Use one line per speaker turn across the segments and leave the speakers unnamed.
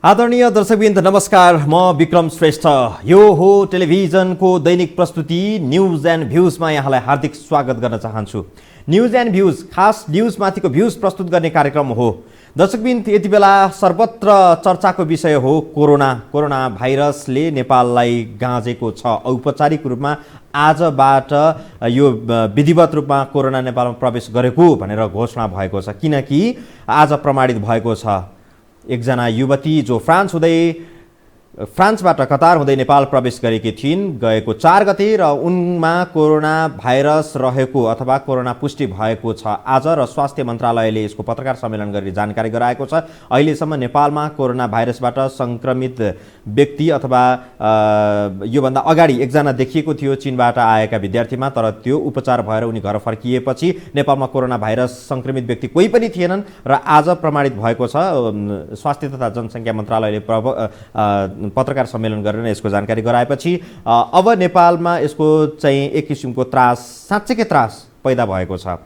आदरणीय दर्शकवृन्द नमस्कार, म विक्रम श्रेष्ठ। यो हो टेलिभिजनको दैनिक प्रस्तुति न्यूज एन्ड भ्यूजमा यहाँलाई हार्दिक स्वागत गर्न चाहन्छु। न्यूज एन्ड भ्यूज खास न्यूजमाथिको भ्यूज प्रस्तुत गर्ने कार्यक्रम हो। दर्शकवृन्द, यति बेला सर्वत्र चर्चाको विषय हो कोरोना भाइरसले नेपाललाई गाँजेको छ। औपचारिक रूपमा आजबाट यो विधिवत रूपमा कोरोना नेपालमा प्रवेश गरेको भनेर घोषणा भएको छ, किनकि आज प्रमाणित भएको छ। एकजना युवती जो फ्रान्सबाट कतार हुँदै नेपाल प्रवेश गरेकी थिइन् गएको 4 गते र उनमा कोरोना भाइरस रहेको अथवा कोरोना पुष्टि भएको छ आज, र स्वास्थ्य मन्त्रालयले यसको पत्रकार सम्मेलन गरी जानकारी गराएको छ। अहिलेसम्म नेपालमा कोरोना भाइरसबाट संक्रमित व्यक्ति अथवा योभन्दा अगाडि एकजना देखिएको थियो चीनबाट आएका विद्यार्थीमा, तर त्यो उपचार भएर उनी घर फर्किएपछि नेपालमा कोरोना भाइरस संक्रमित व्यक्ति कोही पनि थिएनन् र आज प्रमाणित भएको छ। स्वास्थ्य तथा जनसङ्ख्या मन्त्रालयले पत्रकार सम्मेलन गरेर यसको जानकारी गराएपछि अब नेपालमा यसको चाहिँ एक किसिमको त्रास, साँच्चैकै त्रास पैदा भएको छ।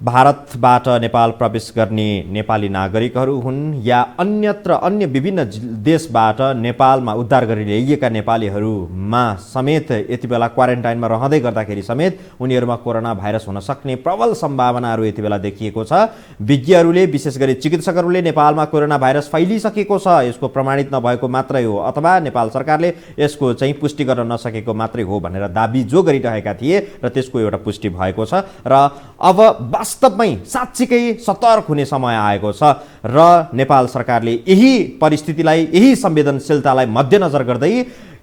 भारतबाट नेपाल प्रवेश गर्ने नेपाली नागरिकहरू हुन् या अन्य विभिन्न देशबाट नेपालमा उद्धार गरी ल्याइएका नेपालीहरूमा समेत यति बेला क्वारेन्टाइनमा रहँदै गर्दाखेरि समेत उनीहरूमा कोरोना भाइरस हुन सक्ने प्रबल सम्भावनाहरू यति बेला देखिएको छ। विज्ञहरूले, विशेष गरी चिकित्सकहरूले नेपालमा कोरोना भाइरस फैलिसकेको छ, यसको प्रमाणित नभएको मात्रै हो अथवा नेपाल सरकारले यसको चाहिँ पुष्टि गर्न नसकेको मात्रै हो भनेर दाबी जो गरिरहेका थिए र त्यसको एउटा पुष्टि भएको छ। र अब वास्तवमै साँच्चीकै सतर्क हुने समय आएको छ र नेपाल सरकारले यही परिस्थितिलाई, यही संवेदनशीलतालाई मध्यनजर गर्दै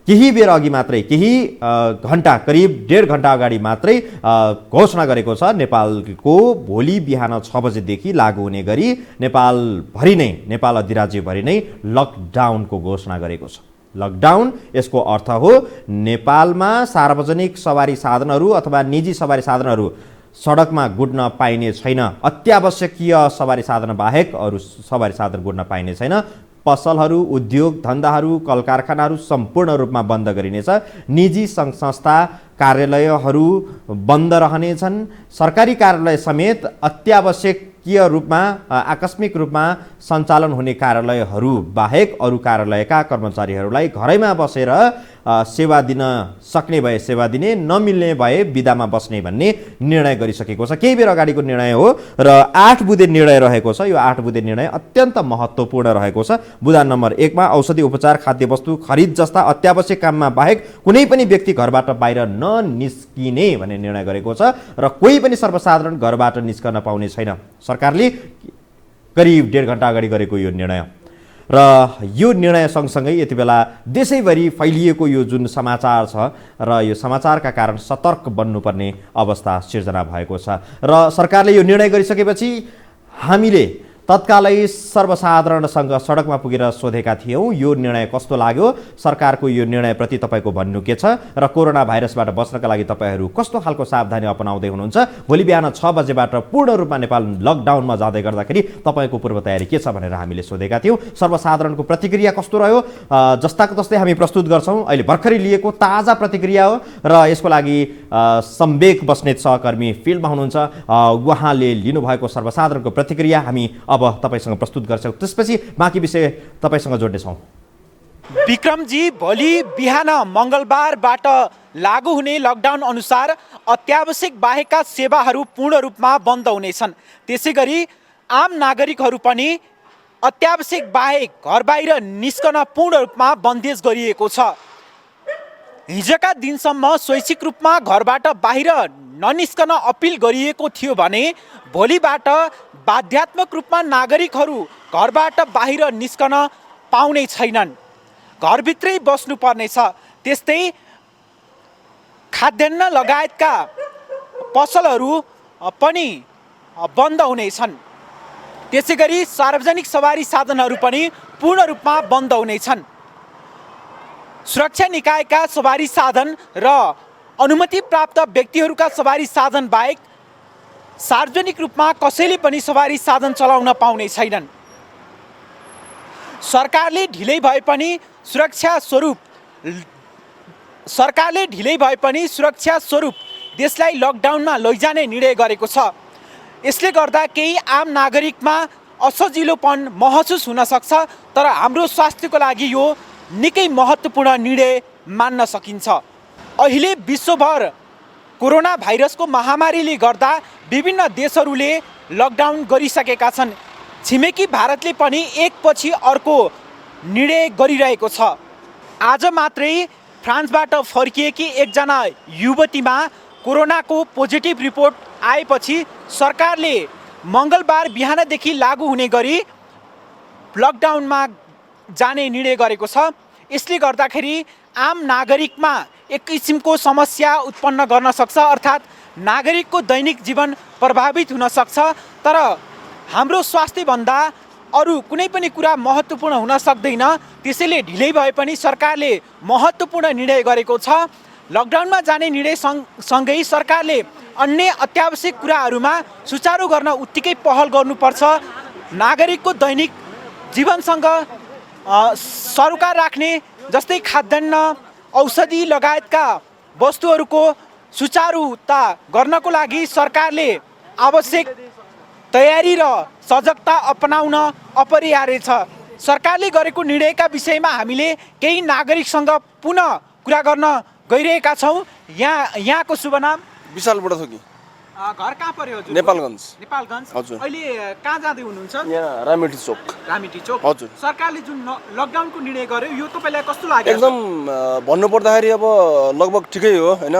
केही बेर अघि मात्रै, केही घण्टा, करिब 1.5 घण्टा अगाडि मात्रै घोषणा गरेको छ नेपालको भोलि बिहान 6 बजेदेखि लागू हुने गरी नेपाल अधिराज्यभरि नै लकडाउनको घोषणा गरेको छ। लकडाउन यसको अर्थ हो नेपालमा सार्वजनिक सवारी साधनहरू अथवा निजी सवारी साधनहरू सडकमा गुड्न पाइने छैन। अत्यावश्यकीय सवारी साधन बाहेक अरू सवारी साधन गुड्न पाइने छैन। पसलहरू, उद्योग धन्दाहरू, कल कारखानाहरू सम्पूर्ण रूपमा बन्द गरिनेछ। निजी सङ्घ संस्था कार्यालयहरू बन्द रहनेछन्। सरकारी कार्यालय समेत अत्यावश्यकीय रूपमा, आकस्मिक रूपमा सञ्चालन हुने कार्यालयहरू बाहेक अरू कार्यालयका कर्मचारीहरूलाई घरैमा बसेर सेवा दिन सक्ने भए सेवा दिने, नमिल्ने भए बिदामा बस्ने भन्ने निर्णय गरिसकेको छ। केही बेर अगाडिको निर्णय हो र 8 बुँदे निर्णय रहेको छ। यो 8 बुँदे निर्णय अत्यन्त महत्त्वपूर्ण रहेको छ। बुँदा नम्बर 1 मा औषधि उपचार, खाद्यवस्तु खरिद जस्ता अत्यावश्यक काममा बाहेक कुनै पनि व्यक्ति घरबाट बाहिर ननिस्किने भन्ने निर्णय गरेको छ र कोही पनि सर्वसाधारण घरबाट निस्कन पाउने छैन। सरकारले करिब 1.5 घण्टा अगाडि गरेको यो निर्णय र यो निर्णय सँगसँगै यति बेला देशैभरि फैलिएको यो जुन समाचार छ र यो समाचारका कारण सतर्क बन्नुपर्ने अवस्था सिर्जना भएको छ। र सरकारले यो निर्णय गरिसकेपछि हामीले तत्कालै सर्वसाधारणसँग सडकमा पुगेर सोधेका थियौँ यो निर्णय कस्तो लाग्यो, सरकारको यो निर्णयप्रति तपाईँको भन्नु के छ र कोरोना भाइरसबाट बच्नका लागि तपाईँहरू कस्तो खालको सावधानी अपनाउँदै हुनुहुन्छ। भोलि बिहान 6 बजेबाट पूर्ण रूपमा नेपाल लकडाउनमा जाँदै गर्दाखेरि तपाईँको पूर्व तयारी के छ भनेर हामीले सोधेका थियौँ। सर्वसाधारणको प्रतिक्रिया कस्तो रह्यो जस्ताको तस्तै हामी प्रस्तुत गर्छौँ। अहिले भर्खरै लिएको ताजा प्रतिक्रिया हो र यसको लागि सम्वेक बस्नेत सहकर्मी फिल्डमा हुनुहुन्छ, उहाँले लिनुभएको सर्वसाधारणको प्रतिक्रिया हामी अब तपाईसँग प्रस्तुत गर्छौँ। त्यसपछि बाँकी विषय तपाईसँग जोड्नेछौँ।
विक्रमजी, भोलि बिहान मङ्गलबारबाट लागू हुने लकडाउन अनुसार अत्यावश्यक बाहेकका सेवाहरू पूर्ण रूपमा बन्द हुनेछन्। त्यसै गरी आम नागरिकहरू पनि अत्यावश्यक बाहेक घर बाहिर निस्कन पूर्ण रूपमा बन्देज गरिएको छ। हिजोका दिनसम्म स्वैच्छिक रूपमा घरबाट बाहिर ननिस्कन अपिल गरिएको थियो भने भोलिबाट बाध्यात्मक रूपमा नागरिकहरू घरबाट बाहिर निस्कन पाउने छैनन्, घरभित्रै बस्नुपर्नेछ। त्यस्तै खाद्यान्न लगायतका पसलहरू पनि बन्द हुनेछन्। त्यसै गरी सार्वजनिक सवारी साधनहरू पनि पूर्ण रूपमा बन्द हुनेछन्। सुरक्षा निकायका सवारी साधन र अनुमति प्राप्त व्यक्तिहरूका सवारी साधन बाहेक सार्वजनिक रूपमा कसैले पनि सवारी साधन चलाउन पाउने छैनन्। सरकारले ढिलै भए पनि सुरक्षा स्वरूप देशलाई लकडाउनमा लैजाने निर्णय गरेको छ। यसले गर्दा केही आम नागरिकमा असजिलोपन महसुस हुन सक्छ, तर हाम्रो स्वास्थ्यको लागि यो निकै महत्त्वपूर्ण निर्णय मान्न सकिन्छ। अहिले विश्वभर कोरोना भाइरसको महामारीले गर्दा विभिन्न देशहरूले लकडाउन गरिसकेका छन्। छिमेकी भारतले पनि एकपछि अर्को निर्णय गरिरहेको छ। आज मात्रै फ्रान्सबाट फर्किएकी एकजना युवतीमा कोरोनाको पोजिटिभ रिपोर्ट आएपछि सरकारले मङ्गलबार बिहानदेखि लागू हुने गरी लकडाउनमा जाने निर्णय गरेको छ। यसले गर्दाखेरि आम नागरिकमा एक किसिमको समस्या उत्पन्न गर्न सक्छ, अर्थात् नागरिकको दैनिक जीवन प्रभावित हुन सक्छ। तर हाम्रो स्वास्थ्यभन्दा अरू कुनै पनि कुरा महत्त्वपूर्ण हुन सक्दैन। त्यसैले ढिलै भए पनि सरकारले महत्त्वपूर्ण निर्णय गरेको छ। लकडाउनमा जाने निर्णय सँगै सरकारले अन्य अत्यावश्यक कुराहरूमा सुचारू गर्न उत्तिकै पहल गर्नुपर्छ। नागरिकको दैनिक जीवनसँग सरोकार राख्ने जस्तै खाद्यान्न, औषधि लगायतका वस्तुहरूको सुचारूता गर्नको लागि सरकारले आवश्यक तयारी र सजगता अपनाउन अपरिहार्य छ। सरकारले गरेको निर्णयका विषयमा हामीले केही नागरिकसँग पुनः कुरा गर्न गइरहेका छौँ। यहाँको शुभ नाम?
विशाल बुढाथोकी।
घर कहाँ पर्यो हजुर?
नेपालगञ्ज।
नेपालगञ्ज।
हजुर।
अहिले कहाँ जाँदै हुनुहुन्छ?
यहाँ रामेटी चोक।
रामेटी चोक।
हजुर।
सरकारले जुन लकडाउनको निर्णय गर्यो यो तपाईँलाई कस्तो लाग्यो?
एकदम भन्नुपर्दाखेरि अब लगभग ठिकै हो हैन,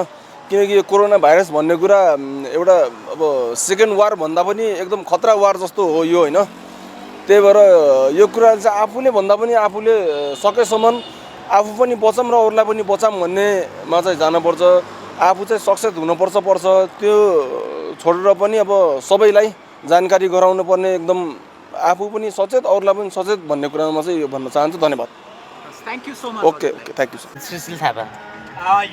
किनकि यो कोरोना भाइरस भन्ने कुरा एउटा अब सेकेन्ड वार भन्दा पनि एकदम खतरा वार जस्तो हो यो हैन। त्यही भएर यो कुरा चाहिँ आफूले भन्दा पनि आफूले सकेसम्म आफू पनि बचौँ र अरूलाई पनि बचाऊँ भन्नेमा चाहिँ जानुपर्छ। आफू चाहिँ सचेत हुनुपर्छ त्यो छोडेर पनि अब सबैलाई जानकारी गराउनु पर्ने, एकदम आफू पनि सचेत अरूलाई पनि सचेत भन्ने कुरामा चाहिँ यो भन्न चाहन्छु। धन्यवाद।
Thank you so much.
Okay thank you sir.
Sushil Thapa.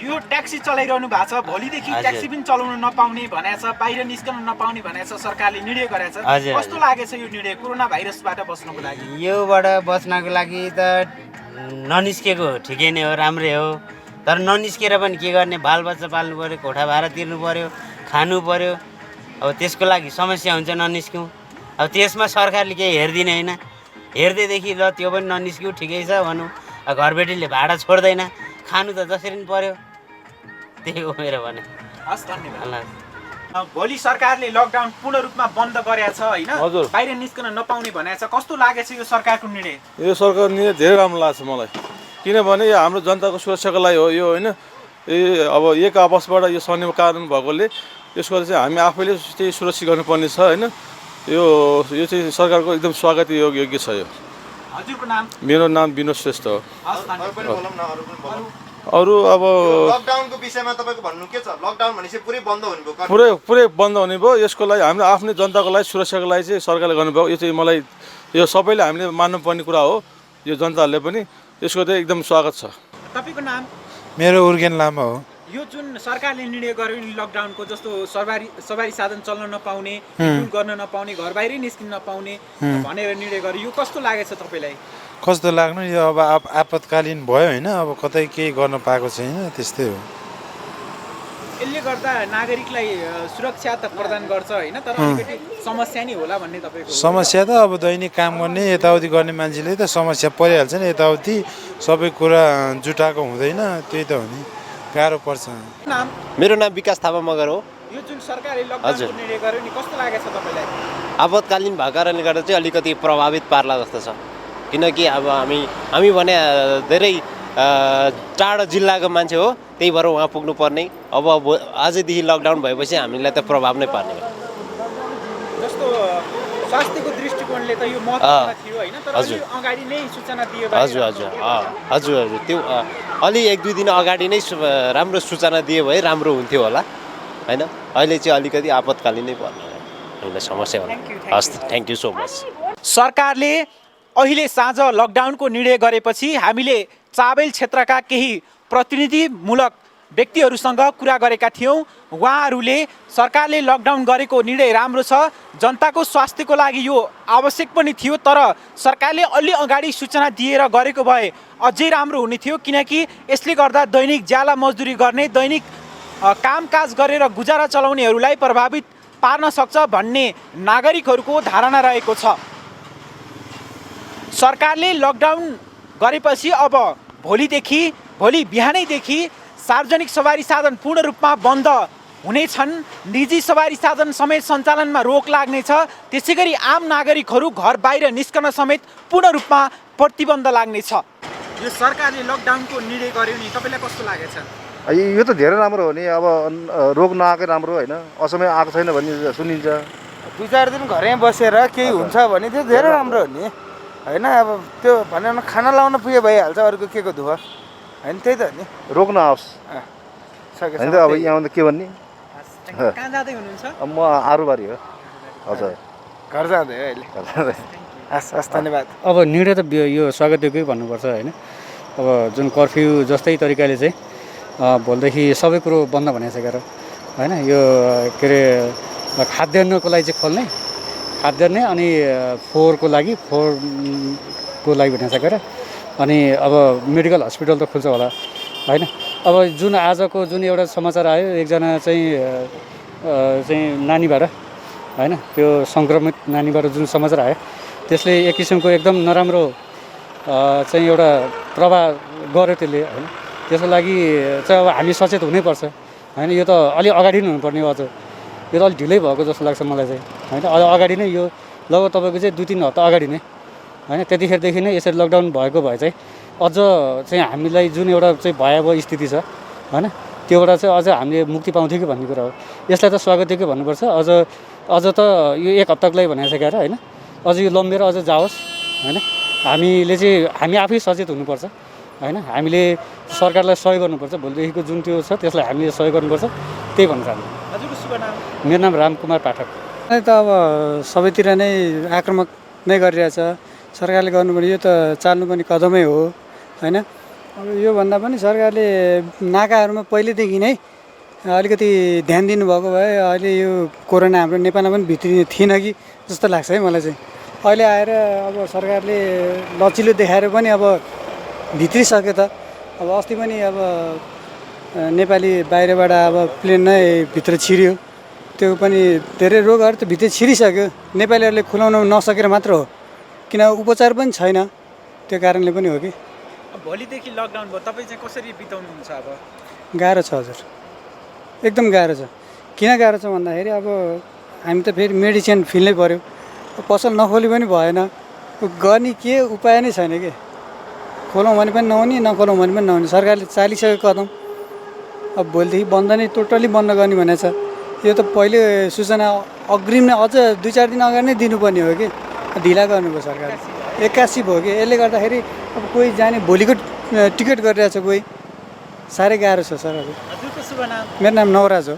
यो ट्याक्सी चलाइरहनु भएको छ, भोलिदेखि ट्याक्सी पनि चलाउन नपाउने भनेको छ, बाहिर निस्कन नपाउने भनेको छ, सरकारले निर्णय गरेको छ। कस्तो लागेछ यो निर्णय कोरोना भाइरसबाट बच्नको लागि?
योबाट बच्नको लागि त ननिस्केको ठिकै नै हो, राम्रै हो। तर ननिस्केर पनि के गर्ने, बालबच्चा पाल्नु पऱ्यो, कोठा भाडा तिर्नु पऱ्यो, खानु पऱ्यो। अब त्यसको लागि समस्या हुन्छ ननिस्क्यौँ। अब त्यसमा सरकारले केही हेर्दिन होइन, हेर्दैदेखि ल त्यो पनि ननिस्क्यौँ ठिकै छ भनौँ। अब घरबेटीले भाडा छोड्दैन, खानु त जसरी पनि पऱ्यो। त्यही हो मेरो भने।
हस्, धन्यवाद। भोलि सरकारले लकडाउन पूर्ण रूपमा बन्द गरेको छ होइन, बाहिर निस्कन नपाउने भनेको छ। कस्तो लागेछ यो सरकारको निर्णय?
यो सरकार निर्णय धेरै राम्रो लाग्छ मलाई, किनभने यो हाम्रो जनताको सुरक्षाको लागि हो यो होइन। अब एक आपसबाट यो सर्ने कारण भएकोले यसको चाहिँ हामी आफैले चाहिँ सुरक्षित गर्नुपर्ने छ होइन। यो चाहिँ सरकारको एकदम स्वागत योग्य छ यो।
हजुरको नाम?
मेरो नाम विनोद श्रेष्ठ हो।
अरू अब लकडाउनको विषयमा तपाईँको भन्नु के छ? लकडाउन भनेपछि पुरै बन्द हुनुभयो?
पुरै बन्द हुने भयो। यसको लागि हामीले आफ्नो जनताको लागि सुरक्षाको लागि चाहिँ सरकारले गर्नुभयो। यो चाहिँ मलाई यो सबैले हामीले मान्नुपर्ने कुरा हो, यो जनताहरूले पनि। यसको चाहिँ एकदम स्वागत छ।
तपाईँको नाम?
मेरो उर्गेन लामा हो।
यो जुन सरकारले निर्णय गर्यो नि लकडाउनको, जस्तो सवारी साधन चल्न नपाउने, हिँडडुल गर्न नपाउने, घर बाहिरै निस्किन नपाउने भनेर निर्णय गर्यो, यो कस्तो लागेछ तपाईँलाई?
कस्तो लाग्नु, यो अब आपतकालीन भयो होइन, अब कतै केही गर्न पाएको छैन, त्यस्तै हो।
यसले गर्दा नागरिकलाई सुरक्षा त प्रदान गर्छ होइन, तर अलिकति समस्या नै होला भन्ने तपाईँको?
समस्या त अब दैनिक काम गर्ने यताउति गर्ने मान्छेले त समस्या परिहाल्छ नि, यताउति सबै कुरा जुटाएको हुँदैन, त्यही त हो नि, गाह्रो पर्छ।
नाम?
मेरो नाम विकास थापा मगर हो।
यो जुन सरकारले लकडाउनको निर्णय गर्यो नि कस्तो लागेछ तपाईँलाई?
आपतकालीन भएको कारणले गर्दा चाहिँ अलिकति प्रभावित पार्ला जस्तो छ, किनकि अब हामी भने धेरै टाढो जिल्लाको मान्छे हो, त्यही भएर उहाँ पुग्नुपर्ने। अब आजदेखि लकडाउन भएपछि हामीलाई त प्रभाव नै पार्ने हो।
जस्तो स्वास्थ्यको दृष्टिकोणले त यो महत्त्वपूर्ण थियो होइन, तर अलि अगाडि नै सूचना दियो?
हजुर त्यो अलि 1-2 दिन अगाडि नै राम्रो सूचना दिए भए राम्रो हुन्थ्यो होला होइन। अहिले चाहिँ अलिकति आपतकालीन नै पर्ने हामीलाई समस्या होला। हस्, थ्याङ्क यू सो मच।
सरकारले अहिले साँझ लकडाउनको निर्णय गरेपछि हामीले चाबेल क्षेत्रका केही प्रतिनिधिमूलक व्यक्तिहरूसँग कुरा गरेका थियौँ। उहाँहरूले सरकारले लकडाउन गरेको निर्णय राम्रो छ, जनताको स्वास्थ्यको लागि यो आवश्यक पनि थियो, तर सरकारले अलि अगाडि सूचना दिएर गरेको भए अझै राम्रो हुने थियो, किनकि यसले गर्दा दैनिक ज्याला मजदुरी गर्ने, दैनिक कामकाज गरेर गुजारा चलाउनेहरूलाई प्रभावित पार्न सक्छ भन्ने नागरिकहरूको धारणा रहेको छ। सरकारले लकडाउन गरेपछि अब भोलि बिहानैदेखि सार्वजनिक सवारी साधन पूर्ण रूपमा बन्द हुनेछन्, निजी सवारी साधन समेत सञ्चालनमा रोक लाग्नेछ। त्यसै गरी आम नागरिकहरू घर बाहिर निस्कन समेत पूर्ण रूपमा प्रतिबन्ध लाग्नेछ। यो सरकारले लकडाउनको निर्णय गर्यो नि, तपाईँलाई कस्तो लागेछ?
यो त धेरै राम्रो हो नि। अब रोग नआएकै राम्रो होइन, असमय आएको छैन भन्ने सुनिन्छ।
2-4 दिन घरै बसेर केही हुन्छ भने त्यो धेरै राम्रो हो नि होइन। अब त्यो भनेर खाना लाउन पुगे भइहाल्छ, अरूको के को दुःख होइन, त्यही त हो नि।
रोग नआओस्
सकेछ
होइन त। अब यहाँ के भन्ने,
कहाँ जाँदै हुनुहुन्छ?
म आरुबारी हो। हजुर,
घर जाँदै हो अहिले। हस् हस्, धन्यवाद।
अब निर्णय त यो स्वागतयोग्य भन्नुपर्छ होइन। अब जुन कर्फ्यू जस्तै तरिकाले चाहिँ भोलिदेखि सबै कुरो बन्द भनिसकेर होइन, यो के अरे खाद्यान्नको लागि चाहिँ खोल्ने, खाद्यान्न अनि फोहोरको लागि भनिसकेर अनि अब मेडिकल हस्पिटल त खुल्छ होला होइन। अब जुन आजको जुन एउटा समाचार आयो, एकजना चाहिँ नानीबाट होइन, त्यो सङ्क्रमित नानीबाट जुन समाचार आयो त्यसले एक किसिमको एकदम नराम्रो चाहिँ एउटा प्रभाव गर्यो त्यसले होइन। त्यसको लागि चाहिँ अब हामी सचेत हुनैपर्छ होइन। यो त अलि अगाडि नै हुनुपर्ने हो, अझ यो त अलिक ढिलै भएको जस्तो लाग्छ मलाई चाहिँ होइन। अझ अगाडि नै यो लगभग तपाईँको चाहिँ 2-3 हप्ता अगाडि नै होइन, त्यतिखेरदेखि नै यसरी लकडाउन भएको भए चाहिँ अझ चाहिँ हामीलाई जुन एउटा चाहिँ भयावह स्थिति छ होइन, त्योबाट चाहिँ अझ हामीले मुक्ति पाउँथ्यो कि भन्ने कुरा हो। यसलाई त स्वागतयोग्य भन्नुपर्छ। अझ त यो 1 हप्ताको लागि भनिसकेर होइन, अझ यो लम्बेर अझ जाओस् होइन। हामी आफै सचेत हुनुपर्छ होइन। हामीले सरकारलाई सहयोग गर्नुपर्छ। भोलिदेखिको जुन त्यो छ त्यसलाई हामीले सहयोग गर्नुपर्छ, त्यही भन्न चाहन्छु।
हजुरको शुभ नाम?
मेरो नाम रामकुमार पाठक।
त अब सबैतिर नै आक्रामक नै गरिरहेछ सरकारले गर्नुपर्ने। यो त चाल्नुपर्ने कदमै हो होइन। अब योभन्दा पनि सरकारले नाकाहरूमा पहिलेदेखि नै अलिकति ध्यान दिनुभएको भए अहिले यो कोरोना हाम्रो नेपालमा पनि भित्रिने थिएन कि जस्तो लाग्छ है मलाई चाहिँ। अहिले आएर अब सरकारले लचिलो देखाएर पनि अब भित्रिसक्यो त। अब अस्ति पनि अब नेपाली बाहिरबाट अब प्लेन नै भित्र छिर्यो, त्यो पनि धेरै रोगहरू त भित्र छिरिसक्यो। नेपालीहरूले खुलाउन नसकेर मात्र हो, किन उपचार पनि छैन, त्यो कारणले पनि हो कि।
भोलिदेखि लकडाउन भयो, तपाईँ चाहिँ कसरी बिताउनुहुन्छ? अब
गाह्रो छ हजुर, एकदम गाह्रो छ। किन गाह्रो छ भन्दाखेरि अब हामी त फेरि मेडिसिन फिल्नै पऱ्यो। पसल नखोली पनि भएन, गर्ने के उपाय नै छैन कि। खोलौँ भने पनि नहुने, नखोलौँ भने पनि नहुने। सरकारले चालिसकेको कदम अब भोलिदेखि बन्द नै टोटल्ली बन्द गर्ने भनेको छ। यो त पहिले सूचना अग्रिम नै अझ 2-4 दिन अगाडि नै दिनुपर्ने हो कि, ढिला गर्नुभयो सरकारले। 81 भयो कि। यसले गर्दाखेरि अब कोही जाने भोलिको टिकट गरिरहेछ कोही, साह्रै गाह्रो छ सर। हजुर,
हजुरको शुभ नाम?
मेरो नाम नवराज हो।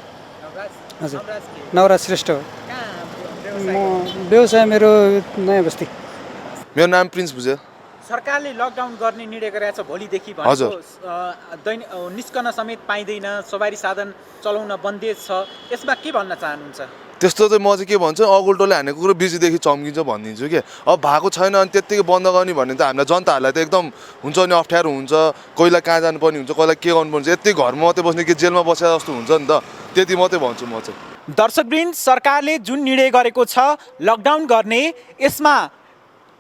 हजुर, नवराज श्रेष्ठ हो। म व्यवसाय मेरो नयाँ बस्ती।
मेरो नाम प्रिन्स भुजेल।
सरकारले लकडाउन गर्ने निर्णय गरेको छ भोलिदेखि भनेको, निस्कन समेत पाइँदैन, सवारी साधन चलाउन बन्देज छ, यसमा के भन्न चाहनुहुन्छ?
त्यस्तो चाहिँ म चाहिँ के भन्छु, अगुल्टोले हानेको कुरो बिचदेखि चम्किन्छ भनिदिन्छु कि। अब भएको छैन अनि त्यत्तिकै बन्द गर्ने भने त हामीलाई जनताहरूलाई त एकदम हुन्छ नि, अप्ठ्यारो हुन्छ। कोहीलाई कहाँ जानुपर्ने हुन्छ, कोहीलाई के गर्नुपर्ने हुन्छ। यति घरमा मात्रै बस्ने कि जेलमा बसेर जस्तो हुन्छ नि त, त्यति मात्रै भन्छु म चाहिँ।
दर्शकवृन्द, सरकारले जुन निर्णय गरेको छ लकडाउन गर्ने, यसमा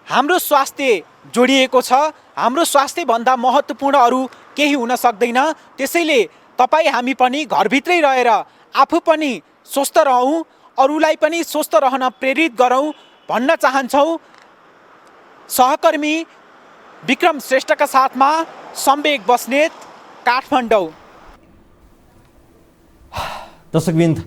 हाम्रो स्वास्थ्य जोडिएको छ। हाम्रो स्वास्थ्यभन्दा महत्त्वपूर्ण अरू केही हुन सक्दैन। त्यसैले तपाईँ हामी पनि घरभित्रै रहेर आफू पनि स्वस्थ रहौँ, अरूलाई पनि स्वस्थ रहन प्रेरित गरौँ भन्न चाहन्छौँ। सहकर्मी विक्रम श्रेष्ठका साथमा सम्वेक बस्नेत, काठमाडौँ।
दर्शकवृन्द,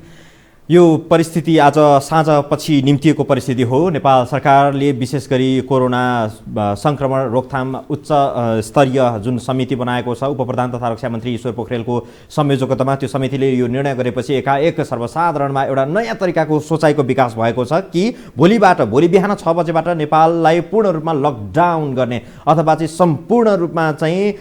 यो परिस्थिति आज साँझपछि निम्तिएको परिस्थिति हो। नेपाल सरकारले विशेष गरी कोरोना सङ्क्रमण रोकथाम उच्च स्तरीय जुन समिति बनाएको छ, उपप्रधान तथा रक्षा मन्त्री ईश्वर पोखरेलको संयोजकतामा त्यो समितिले यो निर्णय गरेपछि एकाएक सर्वसाधारणमा एउटा नयाँ तरिकाको सोचाइको विकास भएको छ कि भोलि बिहान 6 बजेबाट नेपाललाई पूर्ण रूपमा लकडाउन गर्ने अथवा चाहिँ सम्पूर्ण रूपमा चाहिँ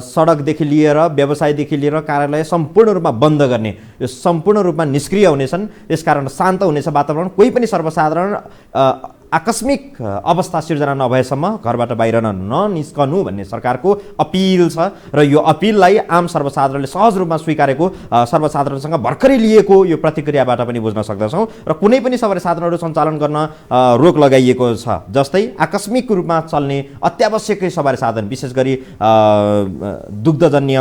सडकदेखि लिएर व्यवसायदेखि लिएर कार्यालय सम्पूर्ण रूपमा बन्द गर्ने, यो सम्पूर्ण रूपमा निष्क्रिय हुनेछन्। त्यसकारण शान्त हुनेछ वातावरण। कोही पनि सर्वसाधारण आकस्मिक अवस्था सिर्जना नभएसम्म घरबाट बाहिर ननिस्कनु भन्ने सरकारको अपिल छ र यो अपिललाई आम सर्वसाधारणले सहज रूपमा स्वीकारेको सर्वसाधारणसँग भर्खरै लिएको यो प्रतिक्रियाबाट पनि बुझ्न सक्दछौँ र कुनै पनि सवारी साधनहरू सञ्चालन गर्न रोक लगाइएको छ। जस्तै आकस्मिक रूपमा चल्ने अत्यावश्यक सवारी साधन विशेष गरी दुग्धजन्य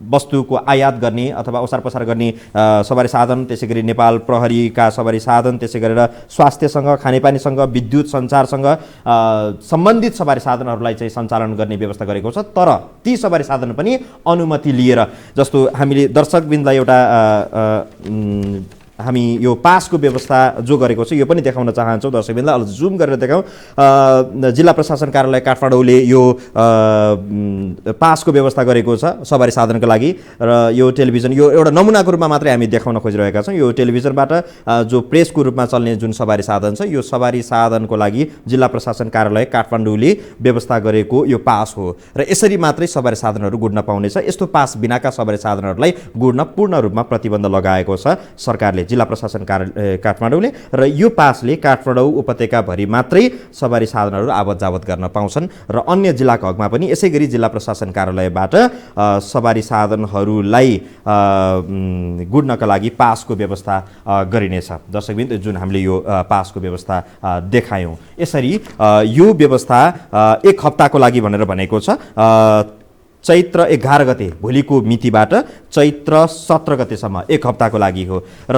वस्तुको आयात गर्ने अथवा ओसार पसार गर्ने सवारी साधन, त्यसै गरी नेपाल प्रहरीका सवारी साधन, त्यसै गरेर स्वास्थ्यसँग, खानेपानीसँग, विद्युत सञ्चारसँग सम्बन्धित सवारी साधनहरूलाई चाहिँ सञ्चालन गर्ने व्यवस्था गरेको छ। तर ती सवारी साधन पनि अनुमति लिएर, जस्तो हामीले दर्शकबिन्दलाई एउटा हामी यो पासको व्यवस्था जो गरेको छ यो पनि देखाउन चाहन्छौँ दर्शकबिन्दलाई। अलि जुम गरेर देखाउँ। जिल्ला प्रशासन कार्यालय काठमाडौँले यो पासको व्यवस्था गरेको छ सवारी साधनको लागि र यो टेलिभिजन यो एउटा नमुनाको रूपमा मात्रै हामी देखाउन खोजिरहेका छौँ। यो टेलिभिजनबाट जो प्रेसको रूपमा चल्ने जुन सवारी साधन छ यो सवारी साधनको लागि जिल्ला प्रशासन कार्यालय काठमाडौँले व्यवस्था गरेको यो पास हो र यसरी मात्रै सवारी साधनहरू गुड्न पाउनेछ। यस्तो पास बिनाका सवारी साधनहरूलाई गुड्न पूर्ण रूपमा प्रतिबन्ध लगाएको छ सरकारले, जिल्ला प्रशासन कार्यालय काठमाडौँले। र यो पासले काठमाडौँ उपत्यकाभरि मात्रै सवारी साधनहरू आवत जावत गर्न पाउँछन् र अन्य जिल्लाको हकमा पनि यसै गरी जिल्ला प्रशासन कार्यालयबाट सवारी साधनहरूलाई गुड्नका लागि पासको व्यवस्था गरिनेछ। दर्शकबिन्द जुन हामीले यो पासको व्यवस्था देखायौँ, यसरी यो व्यवस्था 1 हप्ताको लागि भनेर भनेको छ। चैत्र 11 गते भोलिको मितिबाट चैत्र 17 गतेसम्म 1 हप्ताको लागि हो र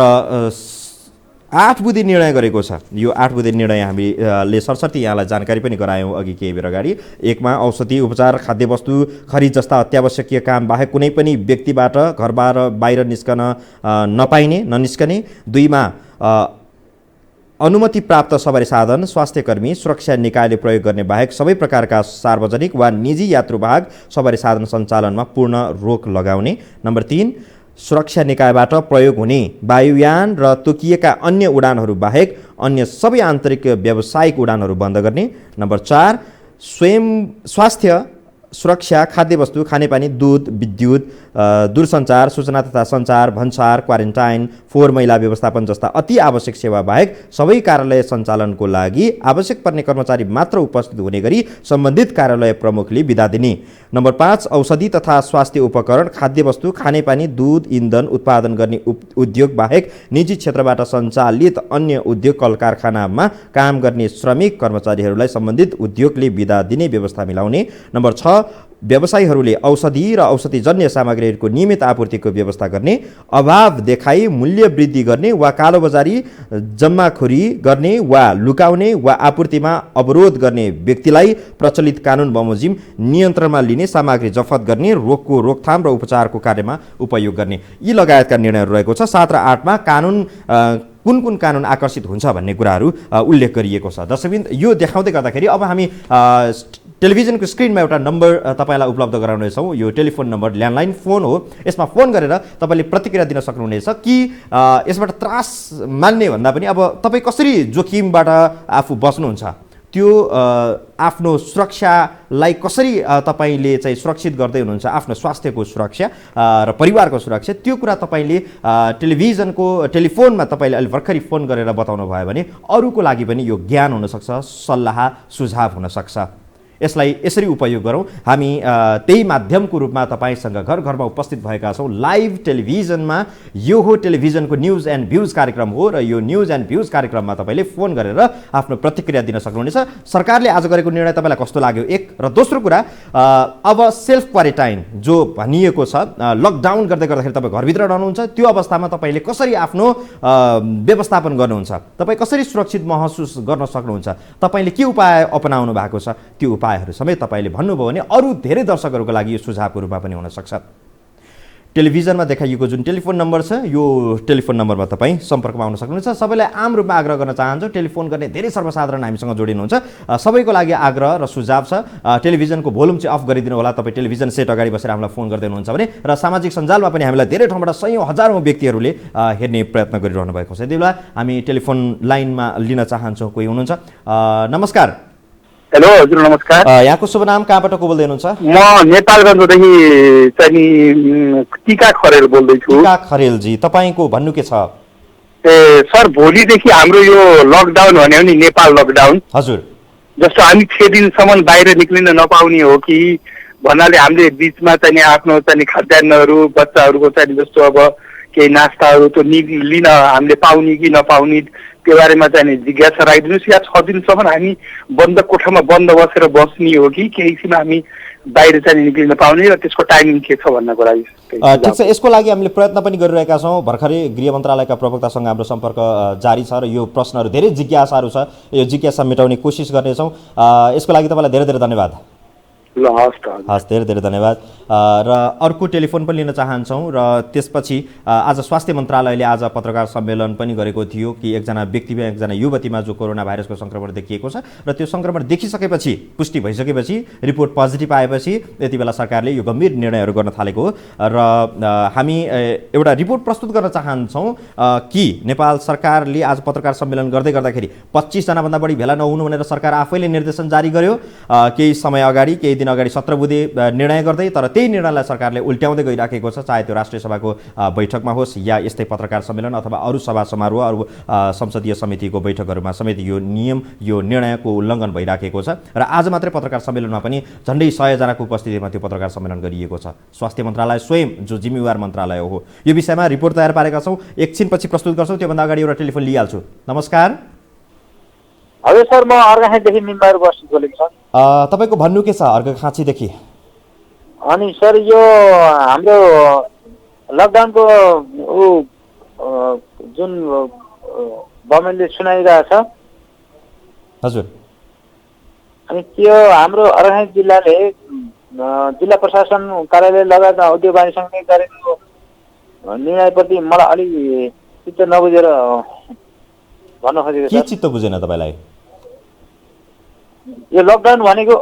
8 बुँदे निर्णय गरेको छ। यो 8 बुँदे निर्णय हामीले सरसर्ती यहाँलाई जानकारी पनि गरायौँ अघि केही बेर अगाडि। 1 मा औषधि उपचार, खाद्यवस्तु खरिद जस्ता अत्यावश्यकीय काम बाहेक कुनै पनि व्यक्तिबाट घरबाट बाहिर निस्कन ननिस्कने। 2 मा अनुमति प्राप्त सवारी साधन, स्वास्थ्यकर्मी, सुरक्षा निकायले प्रयोग गर्ने बाहेक सबै प्रकारका सार्वजनिक वा निजी यात्रुवाहक सवारी साधन सञ्चालनमा पूर्ण रोक लगाउने। नम्बर 3 सुरक्षा निकायबाट प्रयोग हुने वायुयान र तोकिएका अन्य उडानहरू बाहेक अन्य सबै आन्तरिक व्यावसायिक उडानहरू बन्द गर्ने। नम्बर 4 स्वास्थ्य, सुरक्षा, खाद्यवस्तु, खानेपानी, दूध, विद्युत, दूरसञ्चार, सूचना तथा सञ्चार, भन्सार, क्वारेन्टाइन, फोहोर मैला व्यवस्थापन जस्ता अति आवश्यक सेवा बाहेक सबै कार्यालय सञ्चालनको लागि आवश्यक पर्ने कर्मचारी मात्र उपस्थित हुने गरी सम्बन्धित कार्यालय प्रमुखले बिदा दिने। नम्बर 5 औषधि तथा स्वास्थ्य उपकरण, खाद्यवस्तु, खानेपानी, दूध, इन्धन उत्पादन गर्ने उद्योग बाहेक निजी क्षेत्रबाट सञ्चालित अन्य उद्योग कल कारखानामा काम गर्ने श्रमिक कर्मचारीहरूलाई सम्बन्धित उद्योगले बिदा दिने व्यवस्था मिलाउने। नम्बर 6 व्यवसायीहरूले औषधि र औषधिजन्य सामग्रीहरूको नियमित आपूर्तिको व्यवस्था गर्ने। अभाव देखाई मूल्य वृद्धि गर्ने वा कालोबजारी, जम्माखोरी गर्ने वा लुकाउने वा आपूर्तिमा अवरोध गर्ने व्यक्तिलाई प्रचलित कानुन बमोजिम नियन्त्रणमा लिने, सामग्री जफत गर्ने, रोगको रोकथाम र उपचारको कार्यमा उपयोग गर्ने। यी लगायतका निर्णयहरू रहेको छ। 7 र 8 मा कुन कानुन आकर्षित हुन्छ भन्ने कुराहरू उल्लेख गरिएको छ। दर्शकबिन्द यो देखाउँदै गर्दाखेरि अब हामी टेलिभिजनको स्क्रिनमा एउटा नम्बर तपाईँलाई उपलब्ध गराउनेछौँ। यो टेलिफोन नम्बर ल्यान्डलाइन फोन हो। यसमा फोन गरेर तपाईँले प्रतिक्रिया दिन सक्नुहुनेछ कि यसबाट त्रास मान्ने भन्दा पनि अब तपाईँ कसरी जोखिमबाट आफू बस्नुहुन्छ, त्यो आफ्नो सुरक्षालाई कसरी तपाईँले चाहिँ सुरक्षित गर्दै हुनुहुन्छ, आफ्नो स्वास्थ्यको सुरक्षा र परिवारको सुरक्षा, त्यो कुरा तपाईँले टेलिफोनमा तपाईँले अहिले भर्खरै फोन गरेर बताउनु भयो भने अरूको लागि पनि यो ज्ञान हुनसक्छ, सल्लाह सुझाव हुनसक्छ। यसलाई यसरी उपयोग गरौँ। हामी त्यही माध्यमको रूपमा तपाईँसँग घर घरमा उपस्थित भएका छौँ। लाइभ टेलिभिजनमा यो हो टेलिभिजनको न्युज एन्ड भ्युज कार्यक्रम हो र यो न्युज एन्ड भ्युज कार्यक्रममा तपाईँले फोन गरेर आफ्नो प्रतिक्रिया दिन सक्नुहुनेछ। सरकारले आज गरेको निर्णय तपाईँलाई कस्तो लाग्यो, एक, र दोस्रो कुरा अब सेल्फ क्वारेन्टाइन जो भनिएको छ, लकडाउन गर्दै गर्दाखेरि तपाईँ घरभित्र रहनुहुन्छ, त्यो अवस्थामा तपाईँले कसरी आफ्नो व्यवस्थापन गर्नुहुन्छ, तपाईँ कसरी सुरक्षित महसुस गर्न सक्नुहुन्छ, तपाईँले के उपाय अपनाउनु भएको छ, त्यो उपायहरू समेत तपाईँले भन्नुभयो भने अरू धेरै दर्शकहरूको लागि यो सुझावको रूपमा पनि हुनसक्छ। टेलिभिजनमा देखाइएको जुन टेलिफोन नम्बर छ यो टेलिफोन नम्बरमा तपाईँ सम्पर्कमा आउन सक्नुहुन्छ। सबैलाई आम रूपमा आग्रह गर्न चाहन्छु, टेलिफोन गर्ने धेरै सर्वसाधारण हामीसँग जोडिनुहुन्छ, सबैको लागि आग्रह र सुझाव छ। टेलिभिजनको भोल्युम चाहिँ अफ गरिदिनु होला। तपाईँ टेलिभिजन सेट अगाडि बसेर हामीलाई फोन गर्दै हुनुहुन्छ भने, र सामाजिक सञ्जालमा पनि हामीलाई धेरै ठाउँबाट सयौँ हजारौँ व्यक्तिहरूले हेर्ने प्रयत्न गरिरहनु भएको छ। यति बेला हामी टेलिफोन लाइनमा लिन चाहन्छौँ, कोही हुनुहुन्छ? नमस्कार।
हेलो हजुर नमस्कार।
यहाँको शुभ नाम, कहाँबाट को बोल्दै हुनुहुन्छ?
म नेपालगञ्जदेखि चाहिँ टिका खरेल बोल्दैछु।
टिका खरेलजी, तपाईँको भन्नु के छ?
सर भोलिदेखि हाम्रो यो लकडाउन भन्यो नि नेपाल लकडाउन
हजुर
जस्तो हामी 6 दिनसम्म बाहिर निक्लिन नपाउने हो कि भन्नाले हामीले बिचमा चाहिँ आफ्नो चाहिँ खाद्यान्नहरू बच्चाहरूको चाहिँ जस्तो अब केही नास्ताहरू त लिन हामीले पाउने कि नपाउने त्यो बारेमा चाहिँ जिज्ञासा राखिदिनुहोस् या 6 दिनसम्म हामी बन्द कोठामा बन्द बसेर बस्ने हो कि केही किसिम हामी बाहिर चाहिँ निक्लिन पाउने र त्यसको टाइमिङ के छ भन्नको लागि
ठिक छ। यसको लागि हामीले प्रयत्न पनि गरिरहेका छौँ। भर्खरै गृह मन्त्रालयका प्रवक्तासँग हाम्रो सम्पर्क जारी छ र यो प्रश्नहरू धेरै जिज्ञासाहरू छ, यो जिज्ञासा मेटाउने कोसिस गर्नेछौँ। यसको लागि तपाईँलाई धेरै धेरै धन्यवाद।
ल हस्
धेरै धेरै धन्यवाद। र अर्को टेलिफोन पनि लिन चाहन्छौँ र त्यसपछि आज स्वास्थ्य मन्त्रालयले आज पत्रकार सम्मेलन पनि गरेको थियो कि एकजना व्यक्तिमा एकजना युवतीमा जो कोरोना भाइरसको सङ्क्रमण देखिएको छ र त्यो सङ्क्रमण देखिसकेपछि पुष्टि भइसकेपछि रिपोर्ट पोजिटिभ आएपछि यति बेला सरकारले यो गम्भीर निर्णयहरू गर्न थालेको हो र हामी एउटा रिपोर्ट प्रस्तुत गर्न चाहन्छौँ कि नेपाल सरकारले आज पत्रकार सम्मेलन गर्दाखेरि 25 जनाभन्दा बढी भेला नहुनु भनेर सरकार आफैले निर्देशन जारी गर्यो केही समय अगाडि, केही दिन अगाडि 17 बुँदे निर्णय गर्दै, तर त्यही निर्णयलाई सरकारले उल्ट्याउँदै गइराखेको छ। चाहे त्यो राष्ट्रिय सभाको बैठकमा होस् या यस्तै पत्रकार सम्मेलन अथवा अरू सभा समारोह, अरू संसदीय समितिको बैठकहरूमा समेत यो नियम, यो निर्णयको उल्लङ्घन भइराखेको छ र आज मात्रै पत्रकार सम्मेलनमा पनि झन्डै 100 जनाको उपस्थितिमा त्यो पत्रकार सम्मेलन गरिएको छ। स्वास्थ्य मन्त्रालय स्वयं जो जिम्मेवार मन्त्रालय हो, यो विषयमा रिपोर्ट तयार पारेका छौँ, एकछिनपछि प्रस्तुत गर्छौँ। त्योभन्दा अगाडि एउटा टेलिफोन लिइहाल्छु। नमस्कार।
हजुर सर, म अर्घाखाँचीदेखि मिमबहादुर बस्छु बोलेको सर।
तपाईँको भन्नु के छ अर्घाखाँचीदेखि?
अनि सर यो हाम्रो लकडाउनको जुन गभर्मेन्टले सुनाइरहेछ
हजुर,
अनि त्यो हाम्रो अर्घाखाँची जिल्लाले जिल्ला प्रशासन कार्यालय लगायत उद्योग वाणिज्य सङ्घले गरेको निर्णयप्रति मलाई अलि चित्त नबुझेर भन्न खोजेको
के चित्त बुझेन तपाईँलाई?
यो लकडाउन भनेको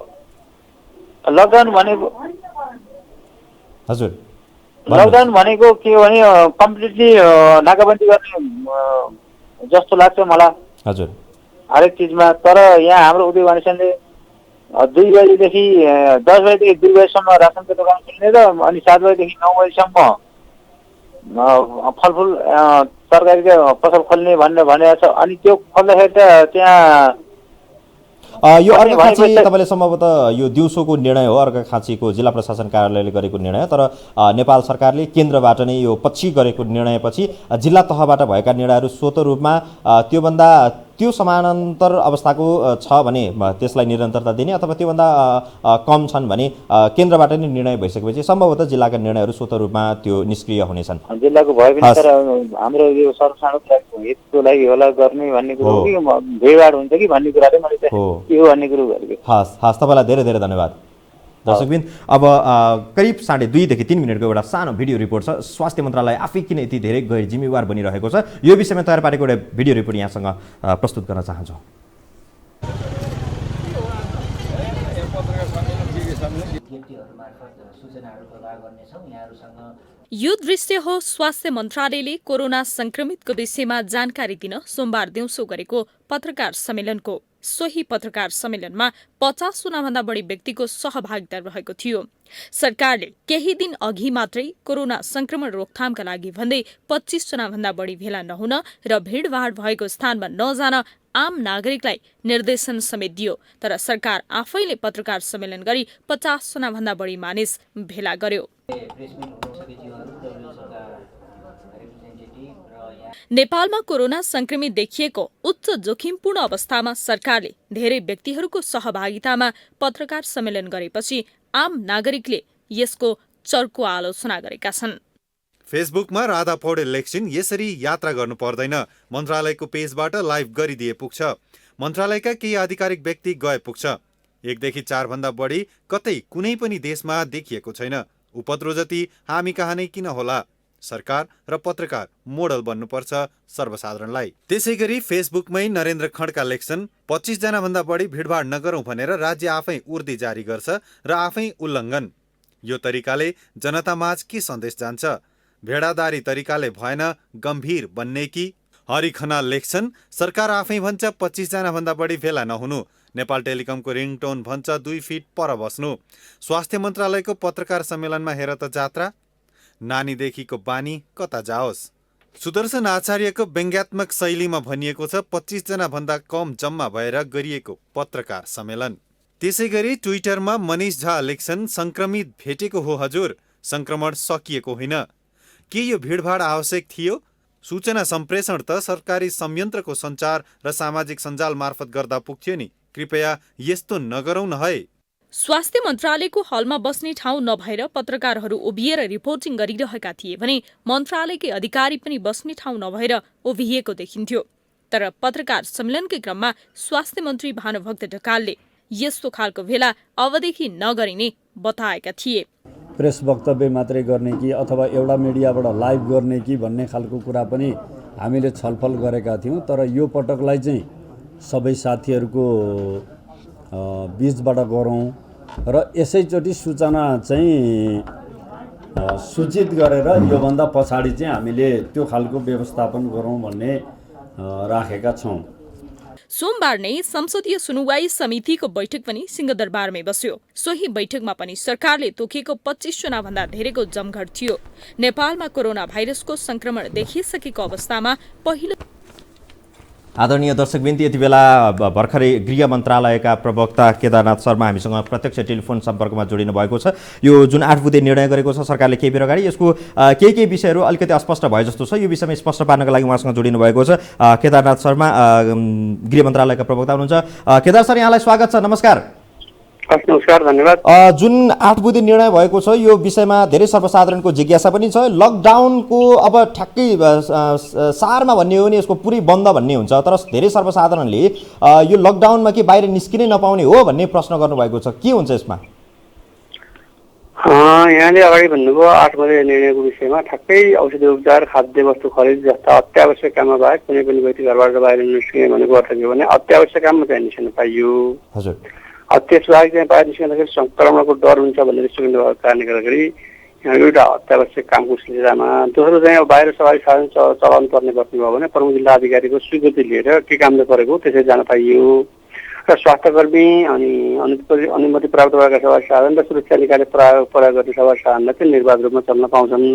हजुर,
लकडाउन भनेको के हो भने कम्प्लिटली नाकाबन्दी गर्ने जस्तो लाग्छ मलाई
हजुर
हरेक चिजमा। तर यहाँ हाम्रो उद्योग वाणिज्यले 2 बजीदेखि 10 बजीदेखि 2 बजीसम्म रासनको दोकान खोल्ने र अनि 7 बजीदेखि 9 बजीसम्म फलफुल तरकारीको पसल खोल्ने भनेको छ। अनि त्यो खोल्दाखेरि त त्यहाँ
यो अर्घाखाँची तपाईँले सम्भवतः यो दिउँसोको निर्णय हो, अर्घाखाँचीको जिल्ला प्रशासन कार्यालयले गरेको निर्णय, तर नेपाल सरकारले केन्द्रबाट नै यो पछि गरेको निर्णयपछि जिल्ला तहबाट भएका निर्णयहरू स्वतः रूपमा त्यो समानान्तर अवस्थाको छ भने त्यसलाई निरन्तरता दिने अथवा त्योभन्दा कम छन् भने केन्द्रबाट नै निर्णय भइसकेपछि सम्भवतः जिल्लाका निर्णयहरू स्वतः रूपमा त्यो निष्क्रिय हुनेछन्।
जिल्लाको भयो भने तर हाम्रो यो सर्वसाधारण हितको लागि होला गर्ने भन्ने कुरो कि भिडभाड हुन्छ कि भन्ने कुराले मैले के हो भन्ने कुरो गरेको।
हस्, तपाईँलाई धेरै धेरै धन्यवाद। दर्शकबिन, अब करिब 2.5 देखि 3 मिनटको एउटा सानो भिडियो रिपोर्ट छ। स्वास्थ्य मन्त्रालय आफै किन यति धेरै गैर जिम्मेवार बनिरहेको छ, यो विषयमा तयार पारेको एउटा भिडियो रिपोर्ट यहाँसँग प्रस्तुत गर्न चाहन्छु।
यो दृश्य हो स्वास्थ्य मन्त्रालयले कोरोना संक्रमितको विषयमा जानकारी दिन सोमबार दिउँसो गरेको पत्रकार सम्मेलनको। सोही पत्रकार सम्मेलनमा 50 जनाभन्दा बढी व्यक्तिको सहभागिता रहेको थियो। सरकारले केही दिन अघि मात्रै कोरोना संक्रमण रोकथामका लागि भन्दै 25 जनाभन्दा बढी भेला नहुन र भीड़भाड़ भएको स्थानमा नजान आम नागरिकलाई निर्देशन समेत दियो। तर सरकार आफैले पत्रकार सम्मेलन गरी 50 जनाभन्दा बढी मानिस भेला गर्यो। नेपालमा कोरोना संक्रमित देखिएको उच्च जोखिमपूर्ण अवस्थामा सरकारले धेरै व्यक्तिहरूको सहभागितामा पत्रकार सम्मेलन गरेपछि आम नागरिकले यसको चर्को आलोचना गरेका छन्।
फेसबुकमा राधा पौडेल लेख्छिन्, यसरी यात्रा गर्नु पर्दैन, मन्त्रालयको पेजबाट लाइभ गरिदिए पुग्छ। मन्त्रालयका केही आधिकारिक व्यक्ति गए पुग्छ। 1 देखि 4 भन्दा बढी कतै कुनै पनि देशमा देखिएको छैन। उपद्रो जति हामी कहाँ नै किन होला? सरकार र पत्रकार मोडल बन्नुपर्छ सर्वसाधारणलाई। त्यसैगरी फेसबुकमै नरेन्द्र खड्का लेख्छन्, 25 जनाभन्दा बढी भिडभाड नगरौं भनेर राज्य आफै उर्दी जारी गर्छ र आफै उल्लङ्घन। यो तरिकाले जनतामाझ के सन्देश जान्छ? भेडादारी तरिकाले भएन, गम्भीर बन्ने कि? हरि खनाल लेख्छन्, सरकार आफै भन्छ 25 जनाभन्दा बढी भेला नहुनु। नेपाल टेलिकमको रिङटोन भन्छ 2 फिट पर बस्नु। स्वास्थ्य मन्त्रालयको पत्रकार सम्मेलनमा हेर त जात्रा। नानीदेखिको बानी कता जाओस्? सुदर्शन आचार्यको व्यङ्ग्यात्मक शैलीमा भनिएको छ 25 जना भन्दा कम जम्मा भएर गरिएको पत्रकार सम्मेलन। त्यसैगरी ट्विटरमा मनिष झा लेख्छन्, संक्रमित भेटेको हो हजुर, संक्रमण सकिएको होइन। के यो भिडभाड आवश्यक थियो? सूचना सम्प्रेषण त सरकारी संयन्त्रको सञ्चार र सामाजिक सञ्जाल मार्फत गर्दा पुग्थ्यो नि। कृपया यस्तो नगरौँ न है।
स्वास्थ्य मन्त्रालयको हलमा बस्ने ठाउँ नभएर पत्रकारहरू उभिएर रिपोर्टिङ गरिरहेका थिए भने मन्त्रालयकै अधिकारी पनि बस्ने ठाउँ नभएर उभिएको देखिन्थ्यो। तर पत्रकार सम्मेलनकै क्रममा स्वास्थ्य मन्त्री भानुभक्त ढकालले यस्तो खालको भेला अबदेखि नगरिने बताएका थिए।
प्रेस वक्तव्य मात्रै गर्ने कि अथवा एउटा मिडियाबाट लाइभ गर्ने कि भन्ने खालको कुरा पनि हामीले छलफल गरेका थियौँ। तर यो पटकलाई चाहिँ सबै साथीहरूको बीचबाट गरौँ र यसैचोटि सूचना चाहिँ सूचित गरेर योभन्दा पछाडि चाहिँ हामीले त्यो खालको व्यवस्थापन गरौँ भन्ने राखेका छौँ।
सोमबार नै संसदीय सुनवाई समितिको बैठक पनि सिंहदरबारमै बस्यो। सोही बैठकमा पनि सरकारले तोकेको 25 जना भन्दा धेरैको जमघट थियो। नेपालमा कोरोना भाइरसको संक्रमण देखिसकेको अवस्थामा पहिलो
आदरणीय दर्शकवृन्द, यति बेला भर्खरै गृह मन्त्रालयका प्रवक्ता केदारनाथ शर्मा हामीसँग प्रत्यक्ष टेलिफोन सम्पर्कमा जोडिनु भएको छ। यो जुन 8 बुँदे निर्णय गरेको छ सरकारले केही बेर अगाडि, यसको केही विषयहरू अलिकति अस्पष्ट भए जस्तो छ। यो विषयमा स्पष्ट पार्नको लागि उहाँसँग जोडिनु भएको छ केदारनाथ शर्मा, गृह मन्त्रालयका प्रवक्ता हुनुहुन्छ। केदार सर, यहाँलाई स्वागत छ। नमस्कार।
नमस्कार, धन्यवाद।
जुन 8 बुँदे निर्णय भएको छ यो विषयमा धेरै सर्वसाधारणको जिज्ञासा पनि छ। लकडाउनको अब ठ्याक्कै सारमा भन्ने हो भने यसको पुरै बन्द भन्ने हुन्छ, तर धेरै सर्वसाधारणले यो लकडाउनमा कि बाहिर निस्किनै नपाउने हो भन्ने प्रश्न गर्नुभएको छ। के हुन्छ यसमा?
यहाँले अगाडि भन्नुभयो 8 बुँदे निर्णयको विषयमा ठ्याक्कै औषधि उपचार, खाद्य वस्तु खरिद जस्ता अत्यावश्यक काममा बाहेक कुनै पनि व्यक्ति घरबाट बाहिर निस्किने भनेको अर्थ के हो भने अत्यावश्यक काममा चाहिँ निस्किन पाइयो।
हजुर।
त्यसबाहेक चाहिँ बाहिर निस्किँदाखेरि संक्रमणको डर हुन्छ भन्ने दृष्टिकोणले भएको कारणले गर्दाखेरि यहाँ एउटा अत्यावश्यक कामको सिलसिलामा। दोस्रो चाहिँ अब बाहिर सवारी साधन चलाउनु पर्ने भयो भने प्रमुख जिल्ला अधिकारीको स्वीकृति लिएर के कामले परेको त्यसरी जान पाइयो। र स्वास्थ्यकर्मी अनि अनुमति प्राप्त भएका सवारी साधन र सुरक्षा निकायले प्रयोग गर्ने सवारी साधनलाई चाहिँ निर्वाध रूपमा चल्न पाउँछन्।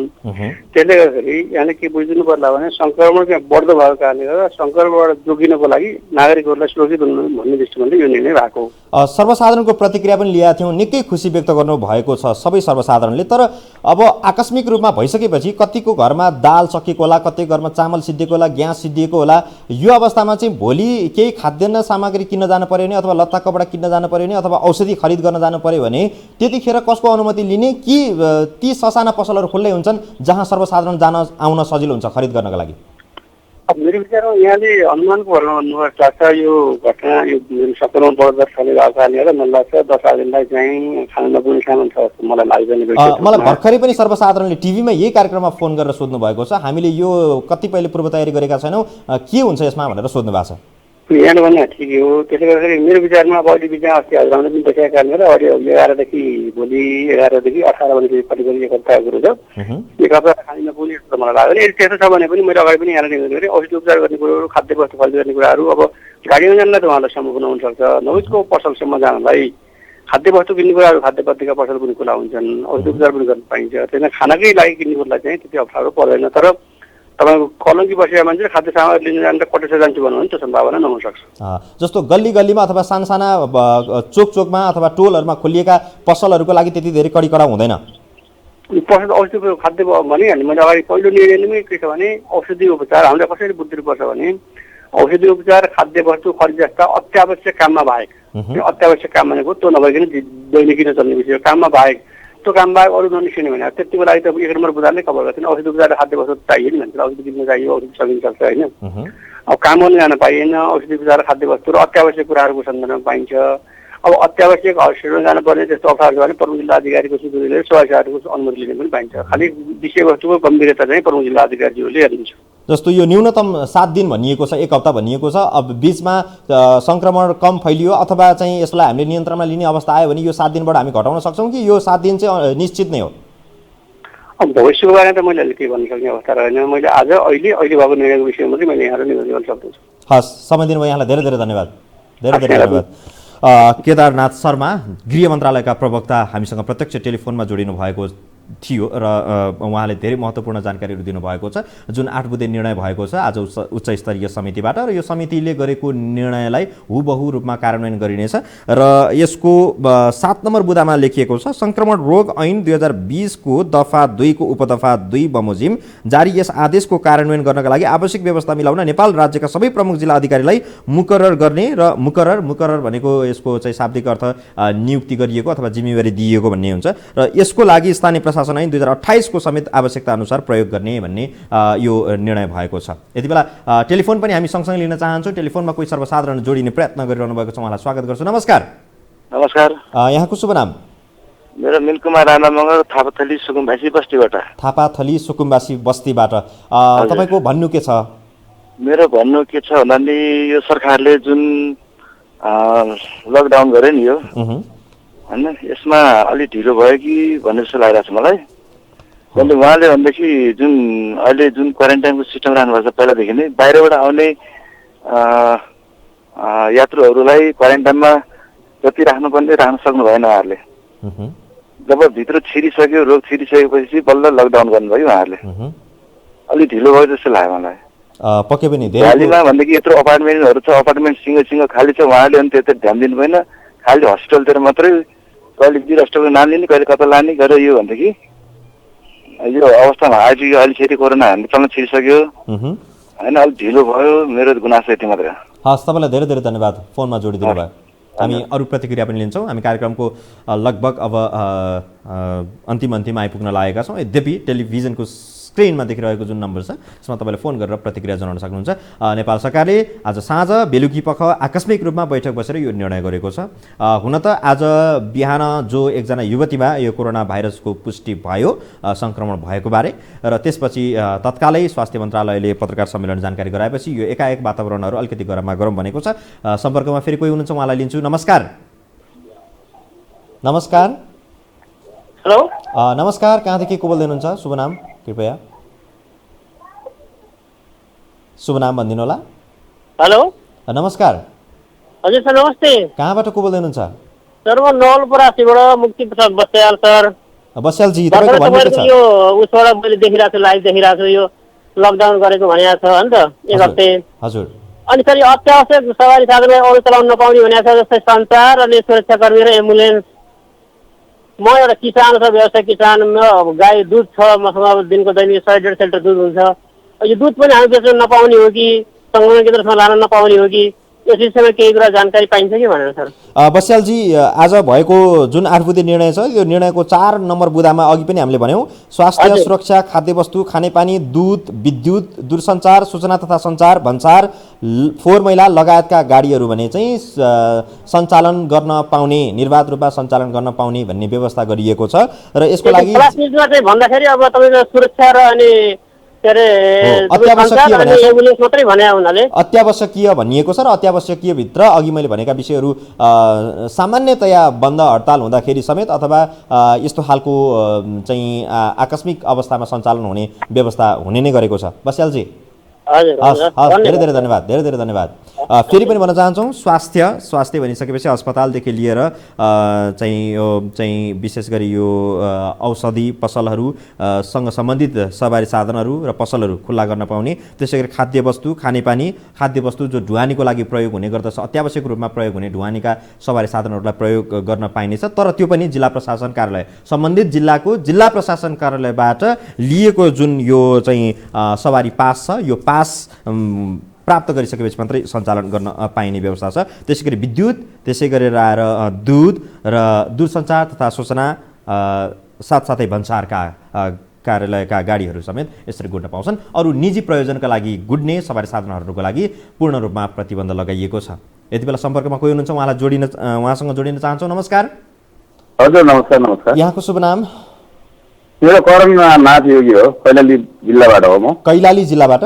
त्यसले गर्दाखेरि यहाँले के बुझिदिनु पर्ला भने संक्रमण चाहिँ बढ्दो भएको कारणले गर्दा संक्रमणबाट जोगिनको लागि नागरिकहरूलाई सुरक्षित हुनु भन्ने दृष्टिकोणले यो निर्णय भएको।
सर्वसाधारणको प्रतिक्रिया पनि लिएका थियौँ, निकै खुसी व्यक्त गर्नु भएको छ सबै सर्वसाधारणले। तर अब आकस्मिक रूपमा भइसकेपछि कतिको घरमा दाल सकिएको होला, कतिको घरमा चामल सिद्धिएको होला, ग्यास सिद्धिएको होला। यो अवस्थामा चाहिँ भोलि केही खाद्यान्न सामग्री किन्न जानु पर्यो भने अथवा लत्ता कपडा किन्न जानु पर्यो भने अथवा औषधि खरिद गर्न जानु पर्यो भने त्यतिखेर कसको अनुमति लिने? कि ती ससाना पसलहरू खुल्लै हुन्छन् जहाँ सर्वसाधारण जान आउन सजिलो हुन्छ खरिद गर्नका लागि?
अब मेरो विचारमा यहाँले अनुमानको भरमा भन्नुपर्छ लाग्छ यो घटना यो संक्रमण बढ्दो छले भएको कारणले गर्दा मलाई लाग्छ 10 दिनलाई चाहिँ खान नपुग्ने सामान छ जस्तो मलाई लाग्दैन।
मलाई भर्खरै पनि सर्वसाधारणले टिभीमा यही कार्यक्रममा फोन गरेर सोध्नु भएको छ, हामीले यो कतिपयले पूर्व तयारी गरेका छैनौँ, के हुन्छ यसमा भनेर सोध्नु भएको छ।
यहाँले भन्ने ठिकै हो। त्यसले गर्दाखेरि मेरो विचारमा अब अहिले बिचमा अस्ति हजुरआउने पनि बसेका कारणले गर्दा अहिले 11 देखि भोलि 11 देखि 18 बजे कतिपय एक हप्ताको कुरो छ। एक हप्ता खानी नपुग्ने जस्तो मलाई लाग्दैन। यदि त्यस्तो छ भने पनि मैले अगाडि पनि यहाँले दिँदाखेरि औषधि उपचार गर्ने कुरोहरू, खाद्य वस्तु खरिद गर्ने कुराहरू अब गाडीमा जानलाई त उहाँलाई सम्भव नहुनसक्छ। नजिकको पसलसम्म जानलाई खाद्य वस्तु किन्ने कुराहरू खाद्य पत्रिका पसल पनि खुला हुन्छन्, औषधि उपचार पनि गर्न पाइन्छ। त्यसमा खानाकै लागि किन्ने कुरालाई चाहिँ त्यति अप्ठ्यारो पर्दैन। तर तपाईँको कलङ्की बसेका मान्छे खाद्य सामग्री लिन जान्छ कटेसर जान्छु भन्नु भने त्यो सम्भावना नहुनसक्छ।
जस्तो गल्ली गल्लीमा अथवा साना चोक चोकमा अथवा टोलहरूमा खोलिएका पसलहरूको लागि त्यति धेरै कडा हुँदैन।
पसल औषधि खाद्य भनिहाल्ने मैले अगाडि पहिलो निर्णयमै के छ भने औषधि उपचार हामीलाई कसरी बुझ्नुपर्छ भने औषधि उपचार, खाद्य वस्तु खरिद जस्ता अत्यावश्यक काममा बाहेक, अत्यावश्यक काम भनेको त्यो नभइकन दैनिकी नचल्ने विषय काममा बाहेक, त्यो काम बाहेक अरू ननिस्किने भने त्यतिको लागि त 1 नम्बर बुझारले कभर गर्दैन। औषधि उपचार खाद्य वस्तु चाहियो नि भन्छ, औषधि किन्न चाहियो, औषधि सकिन सक्छ होइन। अब काम गर्न जान पाइएन, औषधि उपचार खाद्य वस्तु र अत्यावश्यक कुराहरूको सन्दर्भमा पाइन्छ। अब अत्यावश्यक हस्पिटलमा जानुपर्ने त्यस्तो अप्ठ्यारो छ भने प्रमुख जिल्ला अधिकारीको स्वीकृति लिएर सवारीहरूको अनुमति लिने पनि पाइन्छ। खालि विषयवस्तुको गम्भीरता चाहिँ प्रमुख जिल्ला अधिकारीहरूले हेरिन्छ।
जस्तो यो न्यूनतम 7 दिन भनिएको छ, 1 हप्ता भनिएको छ। अब बीचमा संक्रमण कम फैलियो अथवा चाहिँ यसलाई हामीले नियन्त्रणमा लिने अवस्था आयो भने यो 7 दिनबाट हामी घटाउन सक्छौँ कि यो 7 दिन चाहिँ निश्चित नै हो?
अब भविष्यको बारेमा त मैले अहिले के भन्न सक्ने अवस्था रहेन। मैले आज अहिले भएको निर्णयको विषयमा चाहिँ मैले यहाँलाई निवेदन गर्न सक्छु।
हस्, समय दिनुभयो यहाँलाई धेरै धेरै धन्यवाद। धेरै धेरै धन्यवाद। केदारनाथ शर्मा, गृह मन्त्रालयका प्रवक्ता हामीसँग प्रत्यक्ष टेलिफोनमा जोडिनु भएको थियो र उहाँले धेरै महत्त्वपूर्ण जानकारीहरू दिनुभएको छ जुन 8 बुँदे निर्णय भएको छ आज उच्च स्तरीय समितिबाट र यो समितिले गरेको निर्णयलाई हुबहु रूपमा कार्यान्वयन गरिनेछ र यसको 7 नम्बर बुँदामा लेखिएको छ संक्रमण रोग ऐन 2020 को दफा 2 को उपदफा 2 बमोजिम जारी यस आदेशको कार्यान्वयन गर्नका लागि आवश्यक व्यवस्था मिलाउन नेपाल राज्यका सबै प्रमुख जिल्ला अधिकारीलाई मुकरर गर्ने र मुकरर भनेको यसको चाहिँ शाब्दिक अर्थ नियुक्ति गरिएको अथवा जिम्मेवारी दिइएको भन्ने हुन्छ र यसको लागि स्थानीय प्रशासन ऐन 2028 को समेत आवश्यकता अनुसार प्रयोग गर्ने भन्ने यो निर्णय भएको छ। यति बेला टेलिफोन पनि हामी सँगसँगै लिन चाहन्छौँ। टेलिफोनमा कोही सर्वसाधारण जोडिने प्रयत्न गरिरहनु भएको छ, उहाँलाई स्वागत गर्छु। नमस्कार।
नमस्कार।
यहाँको शुभ नाम?
मेरो मिलकुमार राणा मगर थापाथली सुकुम्बासी बस्तीबाट।
थापाथली सुकुम्बासी बस्तीबाट तपाईको भन्नु के छ?
मेरो भन्नु के छ भन्दा यो सरकारले जुन लकडाउन गर्यो नि यो हैन यसमा अलि ढिलो भयो कि भन्ने जस्तो लागिरहेको छ मलाई। किनभने उहाँले भनेदेखि जुन अहिले जुन क्वारेन्टाइनको सिस्टम राख्नुभएको छ पहिलादेखि नै बाहिरबाट आउने यात्रुहरूलाई क्वारेन्टाइनमा जति राख्नुपर्ने राख्न सक्नु भएन उहाँहरूले। जब भित्र छिरिसक्यो रोग छिरिसकेपछि बल्ल लकडाउन गर्नुभयो उहाँहरूले। अलि ढिलो भयो जस्तो लाग्यो मलाई।
पक्कै पनि
दिल्लीमा भन्दाखेरि यत्रो अपार्टमेन्टहरू छ, अपार्टमेन्ट सिङ्गो खाली छ, उहाँहरूले अनि त्यता ध्यान दिनु भएन। खालि हस्पिटलतिर मात्रै कहिले जिरो हस्पिटलको नाम लिने कहिले कता लाने गरेर यो भनेदेखि यो अवस्थामा आइपुग्यो। अहिले फेरि कोरोना हामी चल्न छिरिसक्यो होइन, अलिक ढिलो भयो। मेरो गुनासो यति मात्रै।
हस्, तपाईँलाई धेरै धेरै धन्यवाद फोनमा जोडिदिनु भयो। हामी अरू प्रतिक्रिया पनि लिन्छौँ। हामी कार्यक्रमको लगभग अब अन्तिम आइपुग्न लागेका छौँ। यद्यपि टेलिभिजनको स्क्रिनमा देखिरहेको जुन नम्बर छ त्यसमा तपाईँले फोन गरेर प्रतिक्रिया जनाउन सक्नुहुन्छ। नेपाल सरकारले आज साँझ बेलुकी पख आकस्मिक रूपमा बैठक बसेर यो निर्णय गरेको छ। हुन त आज बिहान जो एकजना युवतीमा यो कोरोना भाइरसको पुष्टि भयो सङ्क्रमण भएको बारे र त्यसपछि तत्कालै स्वास्थ्य मन्त्रालयले पत्रकार सम्मेलन जानकारी गराएपछि यो एकाएक वातावरणहरू अलिकति गरममा गरम बनेको छ। सम्पर्कमा फेरि कोही हुनुहुन्छ, उहाँलाई लिन्छु। नमस्कार। नमस्कार।
हेलो
नमस्कार। कहाँदेखि को बोल्दै हुनुहुन्छ? शुभ नाम कृपया शुभ नाम भनिदिनु होला।
हेलो
नमस्कार।
हजुर सर नमस्ते।
कहाँबाट को बोल्दै हुनुहुन्छ?
सर म नवलपरासीबाट मुक्ति प्रसाद बस्याल सर।
बस्यालजी तपाईको भन्नु के छ?
यो उसबाट मैले देखिरहेको छु, लाइभ देखिरहेको छु, यो लकडाउन गरेको भनेको छ हैन त एक हप्ते।
हजुर।
अनि सर यो अत्यावश्यक सवारी साधनलाई अरू चलाउन नपाउने भनेको छ, जस्तै सञ्चार अनि सुरक्षाकर्मी र एम्बुलेन्स। म एउटा किसान छ, व्यवसाय किसान। गाई दुध छ मसँग, अब दिनको दैनिक 100-150 लिटर दुध हुन्छ। यो दुध पनि हामी बेच्न नपाउने हो कि सङ्क्रमण केन्द्रसम्म लान नपाउने हो कि यस विषयमा केही कुरा जानकारी पाइन्छ कि भनेर सर।
बस्यालजी आज भएको जुन 8 बुँदे निर्णय छ यो निर्णयको 4 नम्बर बुँदामा अघि पनि हामीले भन्यौँ स्वास्थ्य सुरक्षा, खाद्यवस्तु, खानेपानी, दूध, विद्युत, दूरसञ्चार, सूचना तथा सञ्चार, भन्सार, फोहोर मैला लगायतका गाडीहरू भने चाहिँ सञ्चालन गर्न पाउने, निर्वाध रूपमा सञ्चालन गर्न पाउने भन्ने व्यवस्था गरिएको छ र यसको लागि
भन्दाखेरि अब तपाईँको सुरक्षा र अनि
अत्यावश्यकीय भनिएको छ र अत्यावश्यकीय भित्र अघि मैले भनेका विषयहरू सामान्यतया बन्द हडताल हुँदाखेरि समेत अथवा यस्तो खालको चाहिँ आकस्मिक अवस्थामा सञ्चालन हुने व्यवस्था हुने नै गरेको छ। बस्यालजी धेरै धेरै धन्यवाद। फेरि पनि भन्न चाहन्छौँ स्वास्थ्य भनिसकेपछि अस्पतालदेखि लिएर चाहिँ विशेष गरी यो औषधि पसलहरू सँग सम्बन्धित सवारी साधनहरू र पसलहरू खुल्ला गर्न पाउने, त्यसै गरी खाद्यवस्तु, खानेपानी, खाद्यवस्तु जो ढुवानीको लागि प्रयोग हुने गर्दछ, अत्यावश्यक रूपमा प्रयोग हुने ढुवानीका सवारी साधनहरूलाई प्रयोग गर्न पाइनेछ। तर त्यो पनि जिल्ला प्रशासन कार्यालय, सम्बन्धित जिल्लाको जिल्ला प्रशासन कार्यालयबाट लिएको जुन यो चाहिँ सवारी पास छ यो पास प्राप्त गरिसकेपछि मात्रै सञ्चालन गर्न पाइने व्यवस्था छ। त्यसै गरी विद्युत, त्यसै गरेर आएर दुध र दूरसञ्चार तथा सूचना साथसाथै भन्सारका कार्यालयका गाडीहरू समेत यसरी गुड्न पाउँछन्। अरू निजी प्रयोजनका लागि गुड्ने सवारी साधनहरूको लागि पूर्ण रूपमा प्रतिबन्ध लगाइएको छ। यति बेला सम्पर्कमा कोही हुनुहुन्छ, उहाँसँग जोडिन चाहन्छौँ। नमस्कार।
हजुर नमस्कार।
यहाँको शुभ नाम?
मेरो कर्णनाथ योगी हो, कैलाली जिल्लाबाट हो म।
कैलाली जिल्लाबाट?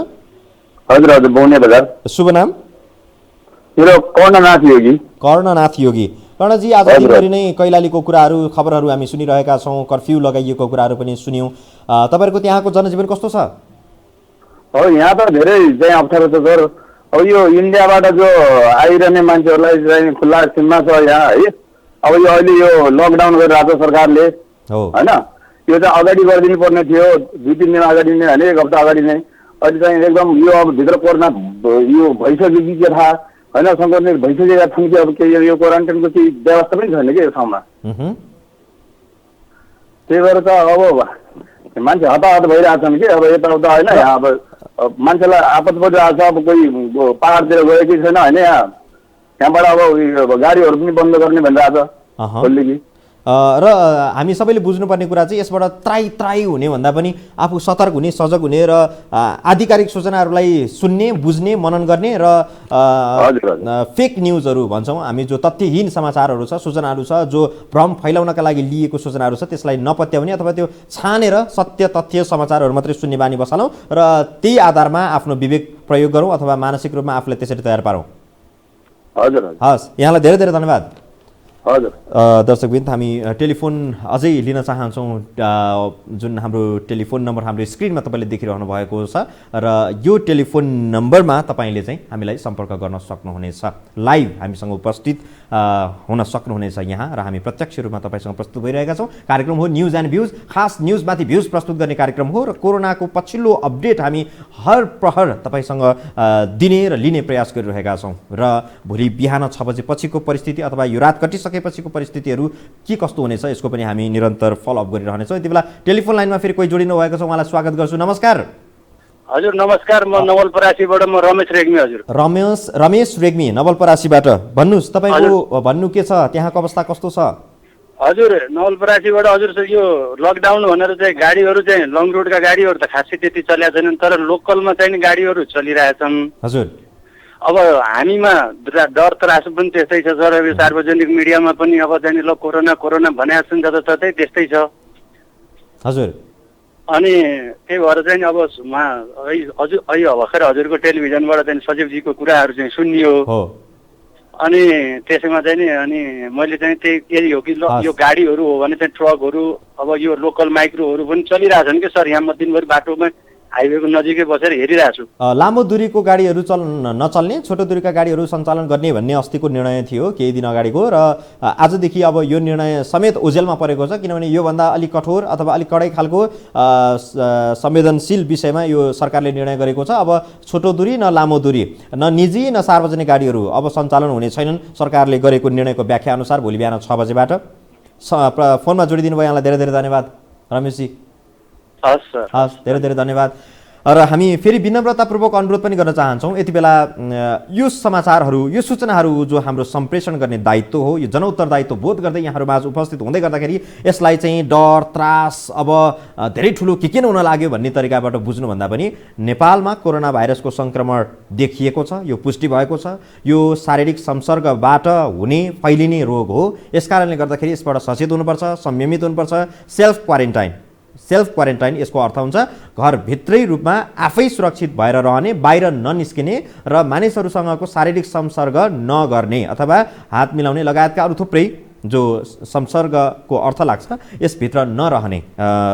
हजुर बौने बजार।
शुभ नाम?
मेरो कर्णनाथ योगी।
कर्णनाथ योगी। कर्णजी आज दिनभरि नै कैलालीको कुराहरू खबरहरू हामी सुनिरहेका छौँ, कर्फ्यू लगाइएको कुराहरू पनि सुन्यौँ। तपाईँहरूको त्यहाँको जनजीवन कस्तो छ?
हो यहाँ त धेरै चाहिँ अप्ठ्यारो छ सर। अब यो इन्डियाबाट जो आइरहने मान्छेहरूलाई चाहिँ खुल्ला सीमा छ यहाँ है। अब यो अहिले यो लकडाउन गरेर राज्य सरकारले होइन त्यो चाहिँ अगाडि गरिदिनु पर्ने थियो, 2-3 दिन अगाडि नै होइन, 1 हप्ता अगाडि नै। अहिले चाहिँ एकदम यो अब भित्र कोरोना यो भइसक्यो कि के थाहा होइन, सङ्क्रमित भइसकेका छन् कि अब केही यो क्वारेन्टाइनको केही व्यवस्था पनि छैन कि यो ठाउँमा। त्यही भएर त अब मान्छे हताहत भइरहेछन् कि अब यताउता होइन। यहाँ अब मान्छेलाई आपत परिरहेको छ, अब कोही पाहाडतिर गयो कि छैन होइन, यहाँबाट अब गाडीहरू पनि बन्द गर्ने भनिरहेछ खोल्ने कि।
र हामी सबैले बुझ्नुपर्ने कुरा चाहिँ यसबाट त्राई हुने भन्दा पनि आफू सतर्क हुने, सजग हुने र आधिकारिक सूचनाहरूलाई सुन्ने, बुझ्ने, मनन गर्ने र फेक न्युजहरू भन्छौँ हामी, जो तथ्यहीन समाचारहरू छ, सूचनाहरू छ, जो भ्रम फैलाउनका लागि लिएको सूचनाहरू छ, त्यसलाई नपत्याउने अथवा त्यो छानेर सत्य तथ्य समाचारहरू मात्रै सुन्ने बानी बसालौँ र त्यही आधारमा आफ्नो विवेक प्रयोग गरौँ अथवा मानसिक रूपमा आफूलाई त्यसरी तयार पारौँ।
हजुर
हस्, यहाँलाई धेरै धेरै धन्यवाद।
हजुर
दर्शकवृन्द, हामी टेलिफोन अझै लिन चाहन्छौँ, जुन हाम्रो टेलिफोन नम्बर हाम्रो स्क्रिनमा तपाईँले देखिरहनु भएको छ र यो टेलिफोन नम्बरमा तपाईँले चाहिँ हामीलाई सम्पर्क गर्न सक्नुहुनेछ। लाइभ हामीसँग उपस्थित हुन सक्नुहुनेछ यहाँ र हामी प्रत्यक्ष रूपमा तपाईँसँग प्रस्तुत भइरहेका छौँ। कार्यक्रम हो न्युज एन्ड भ्युज, खास न्युजमाथि भ्युज प्रस्तुत गर्ने कार्यक्रम हो र कोरोनाको पछिल्लो अपडेट हामी हर प्रहर तपाईँसँग दिने र लिने प्रयास गरिरहेका छौँ र भोलि बिहान 6 बजे पछिको परिस्थिति अथवा यो रात कटिसकेपछिको परिस्थितिहरू के कस्तो हुनेछ यसको पनि हामी निरन्तर फलोअप गरिरहनेछौँ। यति बेला टेलिफोन लाइनमा फेरि कोही जोडिनु भएको छ, उहाँलाई स्वागत गर्छु। नमस्कार।
हजुर नमस्कार, म नवलपरासीबाट म रमेश रेग्मी। हजुर
रमेश रेग्मी नवलपरासीबाट, भन्नुहोस् तपाईँको भन्नु के छ, त्यहाँको अवस्था कस्तो छ?
हजुर नवलपरासीबाट हजुर यो लकडाउन भनेर चाहिँ गाडीहरू चाहिँ लङ रुटका गाडीहरू त खासै त्यति चलेका छैनन्, तर लोकलमा चाहिँ गाडीहरू चलिरहेछन्।
हजुर
अब हामीमा डर त्रासो पनि त्यस्तै छ सर। अब सार्वजनिक मिडियामा पनि अब चाहिँ ल कोरोना भनेका छन्, जताततै त्यस्तै छ।
हजुर
अनि त्यही भएर चाहिँ अब हजुर अहिले भर्खर हजुरको टेलिभिजनबाट चाहिँ सचिवजीको कुराहरू चाहिँ सुनियो, अनि त्यसैमा चाहिँ नि अनि मैले चाहिँ त्यही यही हो कि ल यो गाडीहरू हो भने चाहिँ ट्रकहरू अब यो लोकल माइक्रोहरू पनि चलिरहेछन् कि सर। यहाँ म दिनभरि बाटोमा हाइवेको नजिकै बसेर हेरिरहेको छु।
लामो दूरीको गाडीहरू नचल्ने, छोटो दूरीका गाडीहरू सञ्चालन गर्ने भन्ने अस्तिको निर्णय थियो केही दिन अगाडिको, र आजदेखि अब यो निर्णय समेत ओझेलमा परेको छ, किनभने योभन्दा अलिक कठोर अथवा अलिक कडै खालको संवेदनशील विषयमा यो सरकारले निर्णय गरेको छ। अब छोटो दूरी न लामो दूरी, न निजी न सार्वजनिक गाडीहरू अब सञ्चालन हुने छैनन् सरकारले गरेको निर्णयको व्याख्या अनुसार भोलि बिहान 6 बजेबाट। फोनमा जोडिदिनु भयो, यहाँलाई धेरै धेरै धन्यवाद रमेशजी। हस्, धेरै धेरै धन्यवाद। र हामी फेरि विनम्रतापूर्वक अनुरोध पनि गर्न चाहन्छौँ, यति बेला यो समाचारहरू, यो सूचनाहरू जो हाम्रो सम्प्रेषण गर्ने दायित्व हो, यो जनउत्तरदायित्व बोध गर्दै यहाँहरूमाझ उपस्थित हुँदै गर्दाखेरि यसलाई चाहिँ डर त्रास अब धेरै ठुलो के किन हुन लाग्यो भन्ने तरिकाबाट बुझ्नुभन्दा पनि नेपालमा कोरोना भाइरसको सङ्क्रमण देखिएको छ, यो पुष्टि भएको छ, यो शारीरिक संसर्गबाट हुने फैलिने रोग हो। यसकारणले गर्दाखेरि यसबाट सचेत हुनुपर्छ, संयमित हुनुपर्छ। सेल्फ क्वारेन्टाइन यसको अर्थ हुन्छ घरभित्रै रूपमा आफै सुरक्षित भएर रहने, बाहिर ननिस्किने र मानिसहरूसँगको शारीरिक संसर्ग नगर्ने अथवा हात मिलाउने लगायतका अरू थुप्रै जो संसर्गको अर्थ लाग्छ यसभित्र नरहने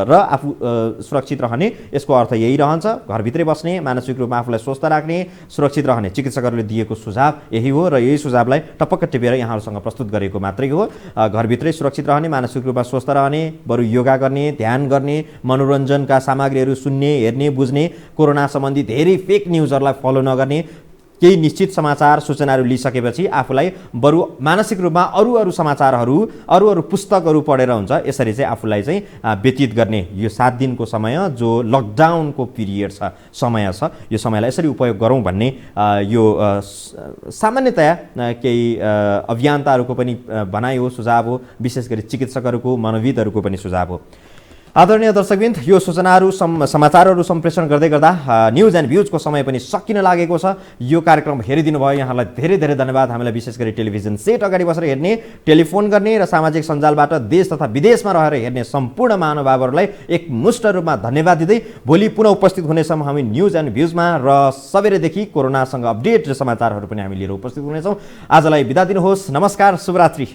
र आफू सुरक्षित रहने, यसको अर्थ यही रहन्छ। घरभित्रै बस्ने, मानसिक रूपमा आफूलाई स्वस्थ राख्ने, सुरक्षित रहने चिकित्सकहरूले दिएको सुझाव यही हो र यही सुझावलाई टपक्क टिपेर यहाँहरूसँग प्रस्तुत गरेको मात्रै हो। घरभित्रै सुरक्षित रहने, मानसिक रूपमा स्वस्थ रहने, बरु योगा गर्ने, ध्यान गर्ने, मनोरञ्जनका सामग्रीहरू सुन्ने, हेर्ने, बुझ्ने, कोरोना सम्बन्धी धेरै फेक न्युजहरूलाई फलो नगर्ने, केही निश्चित समाचार सूचनाहरू लिइसकेपछि आफूलाई बरु मानसिक रूपमा अरू समाचारहरू, अरू पुस्तकहरू पढेर हुन्छ यसरी चाहिँ आफूलाई चाहिँ व्यतीत गर्ने यो 7 दिनको समय जो लकडाउनको पिरियड छ, समय छ, यो समयलाई यसरी उपयोग गरौँ भन्ने यो सामान्यतया केही अभियन्ताहरूको पनि भनाइ हो, सुझाव हो, विशेष गरी चिकित्सकहरूको, मनोविदहरूको पनि सुझाव हो। आदरणीय दर्शकवृन्द, यो सूचनाहरू समाचारहरू सम्प्रेषण गर्दै गर्दा न्युज एन्ड भ्युजको समय पनि सकिन लागेको छ। यो कार्यक्रम हेरिदिनु भयो, यहाँलाई धेरै धेरै धन्यवाद। हामीलाई विशेष गरी टेलिभिजन सेट अगाडि बसेर हेर्ने, टेलिफोन गर्ने र सामाजिक सञ्जालबाट देश तथा विदेशमा रहेर हेर्ने सम्पूर्ण महानुभावहरूलाई एकमुष्ट रूपमा धन्यवाद दिँदै भोलि पुनः उपस्थित हुनेछौँ हामी न्युज एन्ड भ्युजमा र सबेरैदेखि कोरोनासँग अपडेट र समाचारहरू पनि हामी लिएर उपस्थित हुनेछौँ। आजलाई बिदा दिनुहोस्। नमस्कार, शुभरात्रि।